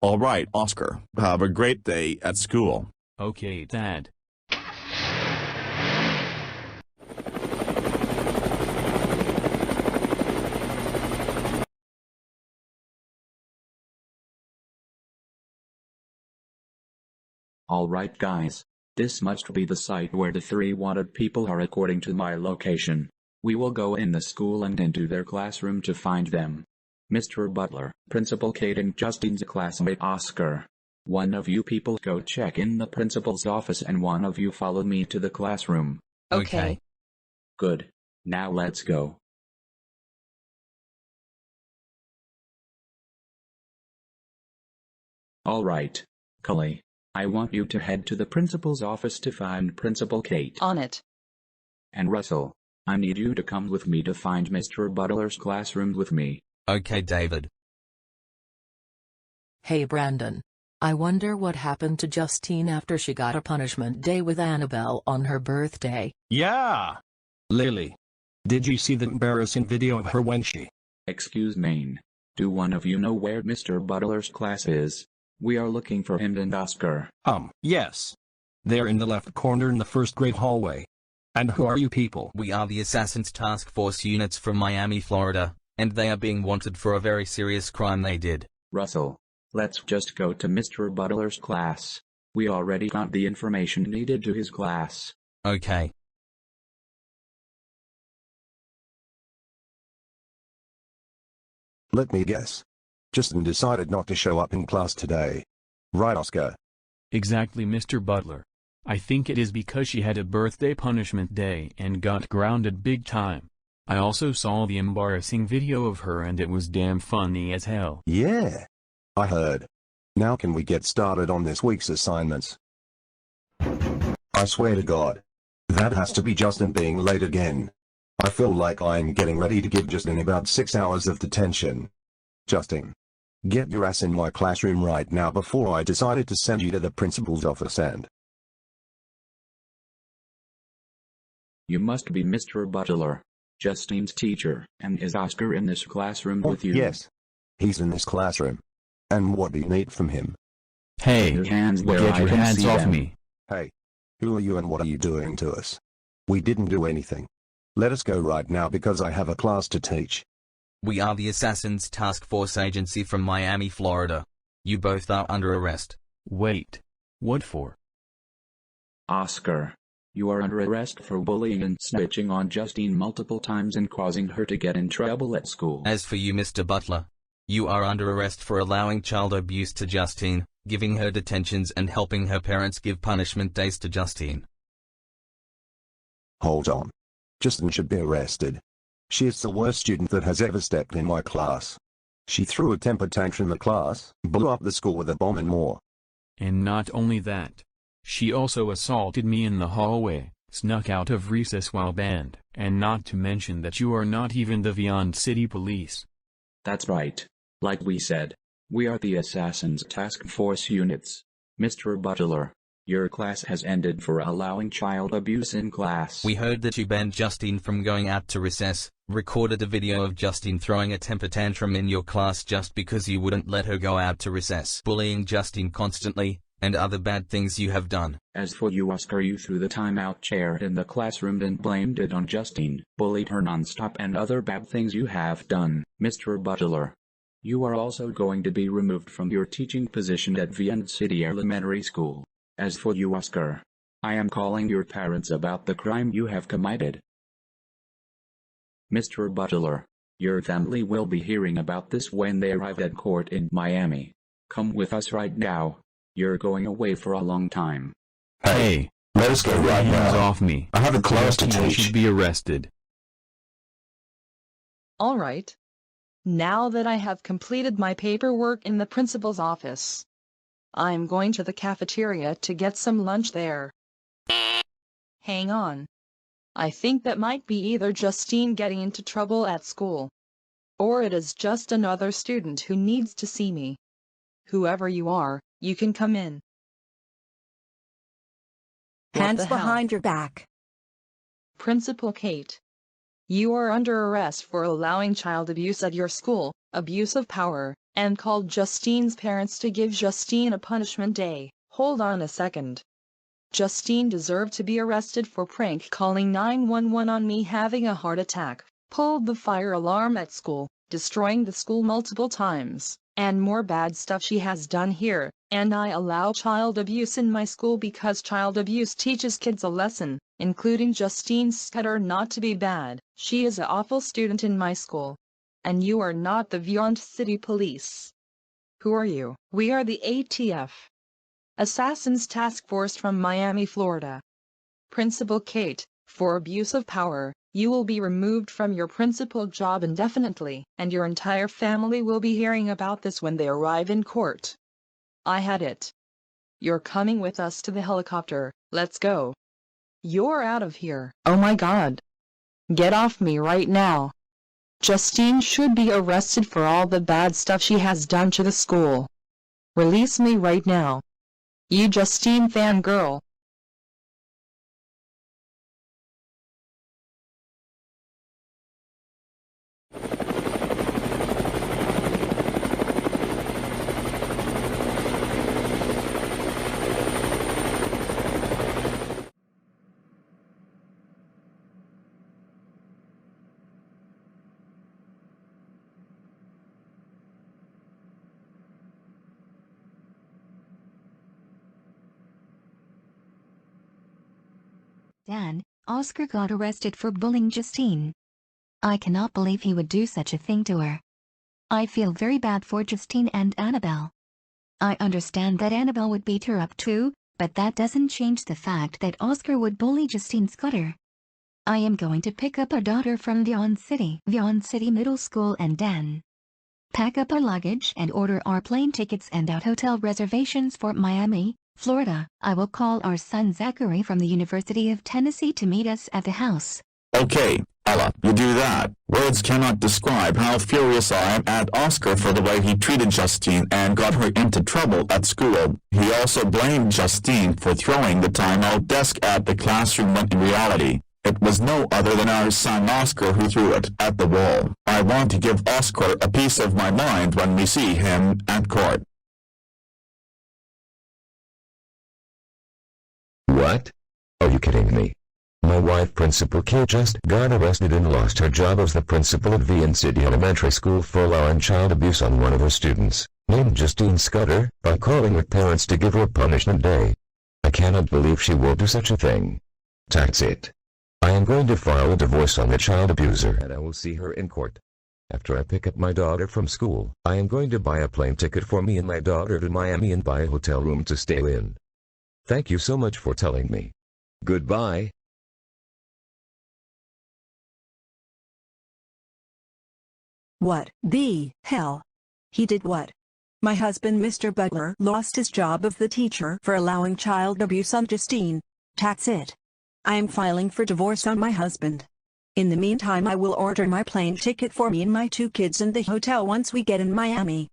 All right, Oscar. Have a great day at school. Okay, Dad. Alright guys, this must be the site where the 3 wanted people are according to my location. We will go in the school and into their classroom to find them. Mr. Butler, Principal Caitlin, Justine's classmate Oscar. One of you people go check in the principal's office and one of you follow me to the classroom. Okay. Good. Now let's go. Alright. Cully, I want you to head to the principal's office to find Principal Kate. On it. And Russell, I need you to come with me to find Mr. Butler's classroom with me. Okay, David. Hey Brandon. I wonder what happened to Justine after she got a punishment day with Annabelle on her birthday. Yeah! Lily. Did you see the embarrassing video of her when she... Excuse me. Do one of you know where Mr. Butler's class is? We are looking for him and Oscar. Yes. They're in the left corner in the first grade hallway. And who are you people? We are the Assassins Task Force units from Miami, Florida, and they are being wanted for a very serious crime they did. Russell, let's just go to Mr. Butler's class. We already got the information needed to his class. Okay. Let me guess. Justine decided not to show up in class today. Right, Oscar? Exactly, Mr. Butler. I think it is because she had a birthday punishment day and got grounded big time. I also saw the embarrassing video of her and it was damn funny as hell. Yeah. I heard. Now can we get started on this week's assignments? I swear to God. That has to be Justine being late again. I feel like I'm getting ready to give Justine about 6 hours of detention. Justine. Get your ass in my classroom right now before I decided to send you to the principal's office and... You must be Mr. Butler, Justine's teacher, and is Oscar in this classroom with you? Yes. He's in this classroom. And what do you need from him? Hey, your hands where get I your can hands see off them. me. Hey. Who are you and what are you doing to us? We didn't do anything. Let us go right now because I have a class to teach. We are the Assassins Task Force agency from Miami, Florida. You both are under arrest. Wait. What for? Oscar. You are under arrest for bullying and snitching on Justine multiple times and causing her to get in trouble at school. As for you, Mr. Butler, you are under arrest for allowing child abuse to Justine, giving her detentions and helping her parents give punishment days to Justine. Hold on. Justine should be arrested. She is the worst student that has ever stepped in my class. She threw a temper tantrum in class, blew up the school with a bomb and more. And not only that. She also assaulted me in the hallway, snuck out of recess while banned, and not to mention that you are not even the Viand City Police. That's right. Like we said, we are the Assassins Task Force units. Mr. Butler, your class has ended for allowing child abuse in class. We heard that you banned Justine from going out to recess, recorded a video of Justine throwing a temper tantrum in your class just because you wouldn't let her go out to recess, bullying Justine constantly, and other bad things you have done. As for you, Oscar, you threw the timeout chair in the classroom and blamed it on Justine, bullied her nonstop, and other bad things you have done. Mr. Butler, you are also going to be removed from your teaching position at Vienna City Elementary School. As for you, Oscar, I am calling your parents about the crime you have committed. Mr. Butler, your family will be hearing about this when they arrive at court in Miami. Come with us right now. You're going away for a long time. Hey, let us go Get your right hands now. off me. I have a class to Justine teach. should be arrested. All right. Now that I have completed my paperwork in the principal's office, I'm going to the cafeteria to get some lunch there. Hang on. I think that might be either Justine getting into trouble at school, or it is just another student who needs to see me. Whoever you are, you can come in. Hands behind your back. Principal Kate, you are under arrest for allowing child abuse at your school, abuse of power, and called Justine's parents to give Justine a punishment day. Hold on a second. Justine deserved to be arrested for prank calling 911 on me having a heart attack, pulled the fire alarm at school, destroying the school multiple times, and more bad stuff she has done here, and I allow child abuse in my school because child abuse teaches kids a lesson, including Justine Scudder not to be bad. She is an awful student in my school. And you are not the Vienna City Police. Who are you? We are the ATF. Assassins Task Force from Miami, Florida. Principal Kate, for abuse of power, you will be removed from your principal job indefinitely, and your entire family will be hearing about this when they arrive in court. I had it. You're coming with us to the helicopter. Let's go. You're out of here. Oh my God. Get off me right now. Justine should be arrested for all the bad stuff she has done to the school. Release me right now. You Justine fangirl. Dan, Oscar got arrested for bullying Justine. I cannot believe he would do such a thing to her. I feel very bad for Justine and Anabelle. I understand that Anabelle would beat her up too, but that doesn't change the fact that Oscar would bully Justine Scudder. I am going to pick up our daughter from Vienna City Middle School, and then pack up our luggage and order our plane tickets and our hotel reservations for Miami, Florida. I will call our son Zachary from the University of Tennessee to meet us at the house. Okay, Ella, you do that. Words cannot describe how furious I am at Oscar for the way he treated Justine and got her into trouble at school. He also blamed Justine for throwing the timeout desk at the classroom when in reality, it was no other than our son Oscar who threw it at the wall. I want to give Oscar a piece of my mind when we see him at court. What? Are you kidding me? My wife, Principal Kate, just got arrested and lost her job as the principal at Vienna City Elementary School for allowing child abuse on one of her students, named Justine Scudder, by calling her parents to give her a punishment day. I cannot believe she will do such a thing. That's it. I am going to file a divorce on the child abuser, and I will see her in court. After I pick up my daughter from school, I am going to buy a plane ticket for me and my daughter to Miami and buy a hotel room to stay in. Thank you so much for telling me. Goodbye. What the hell? He did what? My husband, Mr. Butler, lost his job of the teacher for allowing child abuse on Justine. That's it. I am filing for divorce on my husband. In the meantime, I will order my plane ticket for me and my 2 kids and the hotel once we get in Miami.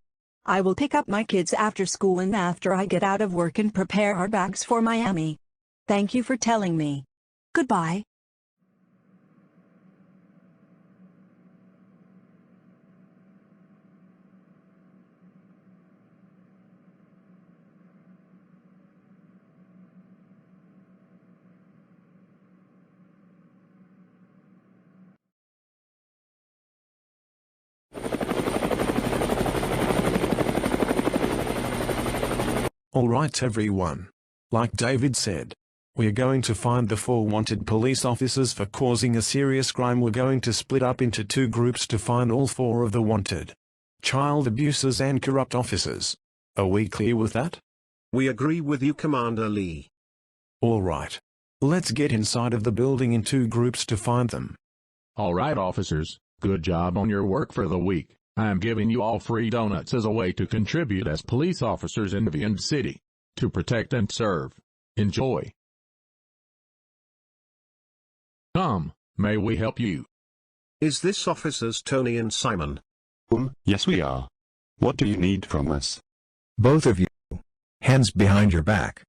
I will pick up my kids after school and after I get out of work and prepare our bags for Miami. Thank you for telling me. Goodbye. Alright everyone. Like David said, we're going to find the 4 wanted police officers for causing a serious crime. We're going to split up into 2 groups to find all 4 of the wanted child abusers and corrupt officers. Are we clear with that? We agree with you, Commander Lee. Alright. Let's get inside of the building in 2 groups to find them. Alright officers, good job on your work for the week. I am giving you all free donuts as a way to contribute as police officers in the city, to protect and serve. Enjoy. Come, may we help you? Is this officers Tony and Simon? Yes we are. What do you need from us? Both of you. Hands behind your back.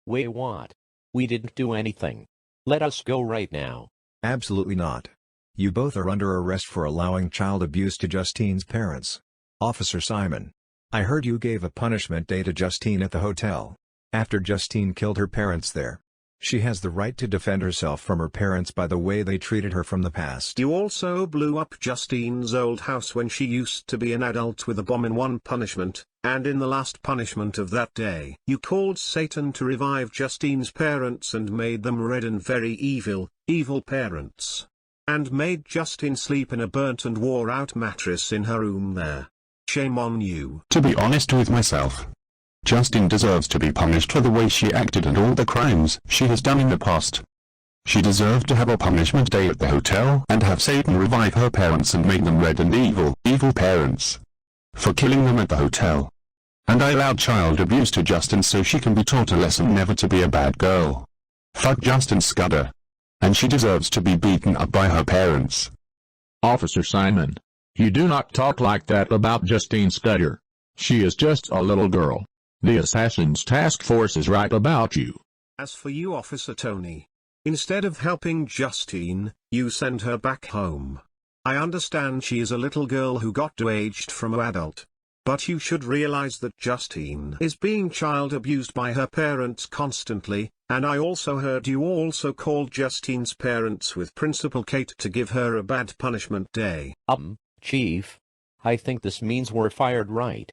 Wait, what? We didn't do anything. Let us go right now. Absolutely not. You both are under arrest for allowing child abuse to Justine's parents. Officer Simon, I heard you gave a punishment day to Justine at the hotel, after Justine killed her parents there. She has the right to defend herself from her parents by the way they treated her from the past. You also blew up Justine's old house when she used to be an adult with a bomb in one punishment, and in the last punishment of that day, you called Satan to revive Justine's parents and made them red and very evil parents. And made Justine sleep in a burnt and wore-out mattress in her room there. Shame on you. To be honest with myself, Justine deserves to be punished for the way she acted and all the crimes she has done in the past. She deserved to have a punishment day at the hotel and have Satan revive her parents and make them red and evil parents. For killing them at the hotel. And I allowed child abuse to Justine so she can be taught a lesson never to be a bad girl. Fuck Justine Scudder. And she deserves to be beaten up by her parents. Officer Simon, you do not talk like that about Justine Scudder. She is just a little girl. The Assassins Task Force is right about you. As for you, Officer Tony, instead of helping Justine, you send her back home. I understand she is a little girl who got aged from an adult. But you should realize that Justine is being child abused by her parents constantly, and I also heard you also called Justine's parents with Principal Kate to give her a bad punishment day. Chief. I think this means we're fired, right?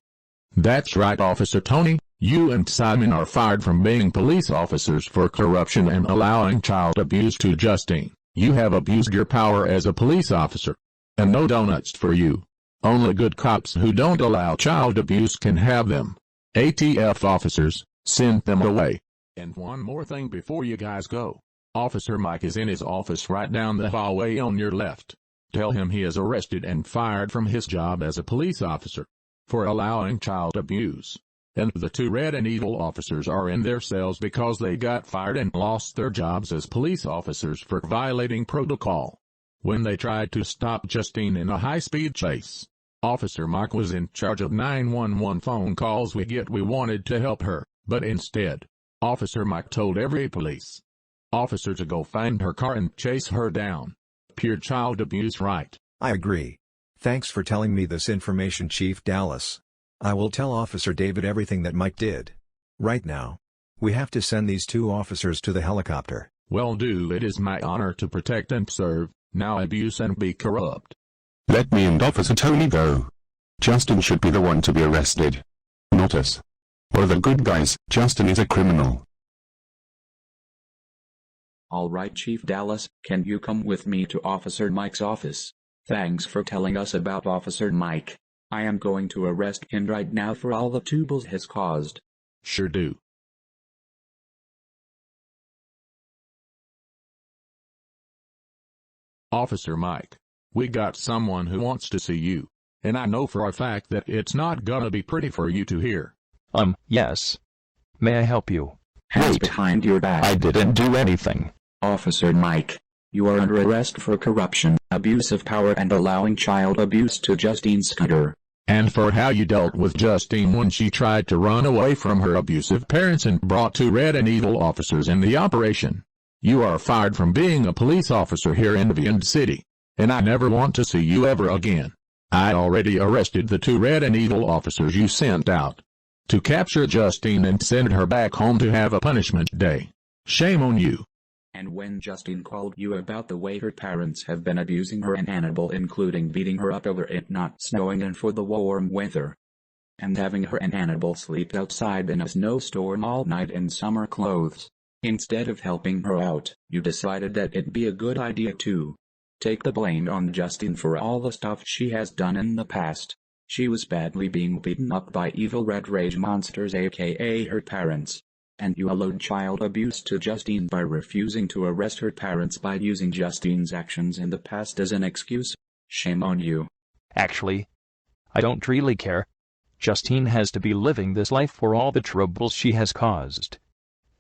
That's right, Officer Tony. You and Simon are fired from being police officers for corruption and allowing child abuse to Justine. You have abused your power as a police officer. And no donuts for you. Only good cops who don't allow child abuse can have them. ATF officers, send them away. And one more thing before you guys go. Officer Mike is in his office right down the hallway on your left. Tell him he is arrested and fired from his job as a police officer for allowing child abuse. And the 2 red and evil officers are in their cells because they got fired and lost their jobs as police officers for violating protocol when they tried to stop Justine in a high-speed chase. Officer Mike was in charge of 911 phone calls we wanted to help her, but instead, Officer Mike told every police officer to go find her car and chase her down. Pure child abuse, right? I agree. Thanks for telling me this information, Chief Dallas. I will tell Officer David everything that Mike did. Right now, we have to send these 2 officers to the helicopter. Well, it is my honor to protect and serve, now abuse and be corrupt. Let me and Officer Tony go. Justine should be the one to be arrested. Not us. We're the good guys. Justine is a criminal. Alright, Chief Dallas, can you come with me to Officer Mike's office? Thanks for telling us about Officer Mike. I am going to arrest him right now for all the troubles he's caused. Sure do. Officer Mike, we got someone who wants to see you, and I know for a fact that it's not gonna be pretty for you to hear. Yes. May I help you? Hands behind your back. I didn't do anything. Officer Mike, you are under arrest for corruption, abuse of power and allowing child abuse to Justine Scudder. And for how you dealt with Justine when she tried to run away from her abusive parents and brought 2 red and evil officers in the operation. You are fired from being a police officer here in the city, and I never want to see you ever again. I already arrested the 2 red and evil officers you sent out to capture Justine and send her back home to have a punishment day. Shame on you. And when Justine called you about the way her parents have been abusing her and Annabelle, including beating her up over it not snowing and for the warm weather, and having her and Annabelle sleep outside in a snowstorm all night in summer clothes. Instead of helping her out, you decided that it'd be a good idea to take the blame on Justine for all the stuff she has done in the past. She was badly being beaten up by evil red rage monsters, aka her parents. And you allowed child abuse to Justine by refusing to arrest her parents by using Justine's actions in the past as an excuse. Shame on you. Actually, I don't really care. Justine has to be living this life for all the troubles she has caused,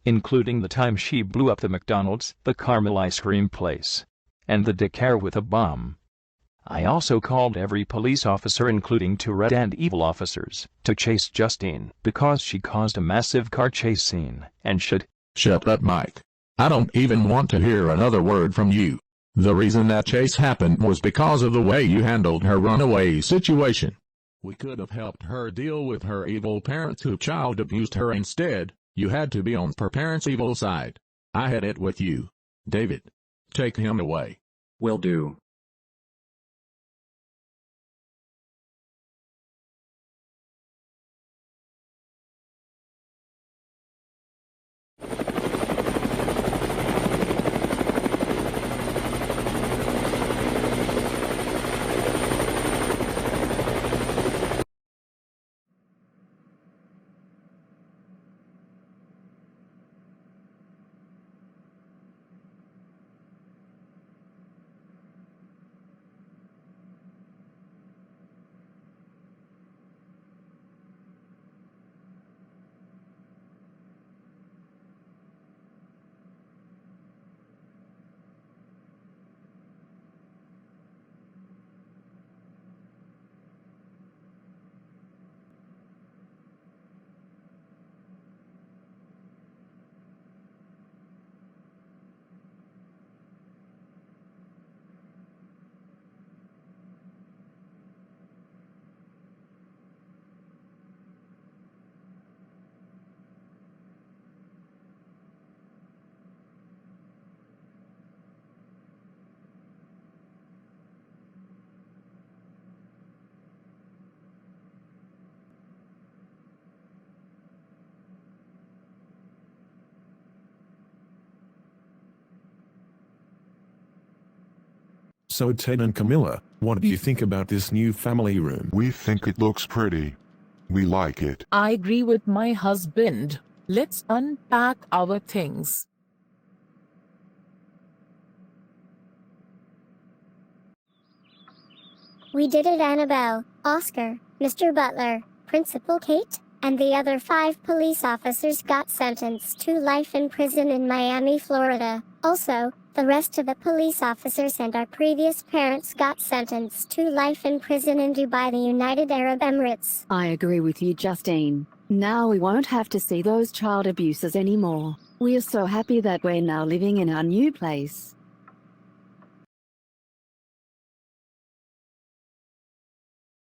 including the time she blew up the McDonald's, the caramel ice cream place, and the daycare with a bomb. I also called every police officer, including 2 red and evil officers, to chase Justine because she caused a massive car chase scene and should— Shut up, Mike. I don't even want to hear another word from you. The reason that chase happened was because of the way you handled her runaway situation. We could have helped her deal with her evil parents who child abused her. Instead, you had to be on her parents' evil side. I had it with you. David, take him away. Will do. So Ted and Camilla, what do you think about this new family room? We think it looks pretty. We like it. I agree with my husband. Let's unpack our things. We did it, Annabelle, Oscar, Mr. Butler, Principal Kate, and the other 5 police officers got sentenced to life in prison in Miami, Florida. Also, the rest of the police officers and our previous parents got sentenced to life in prison in Dubai, the United Arab Emirates. I agree with you, Justine. Now we won't have to see those child abusers anymore. We are so happy that we're now living in our new place.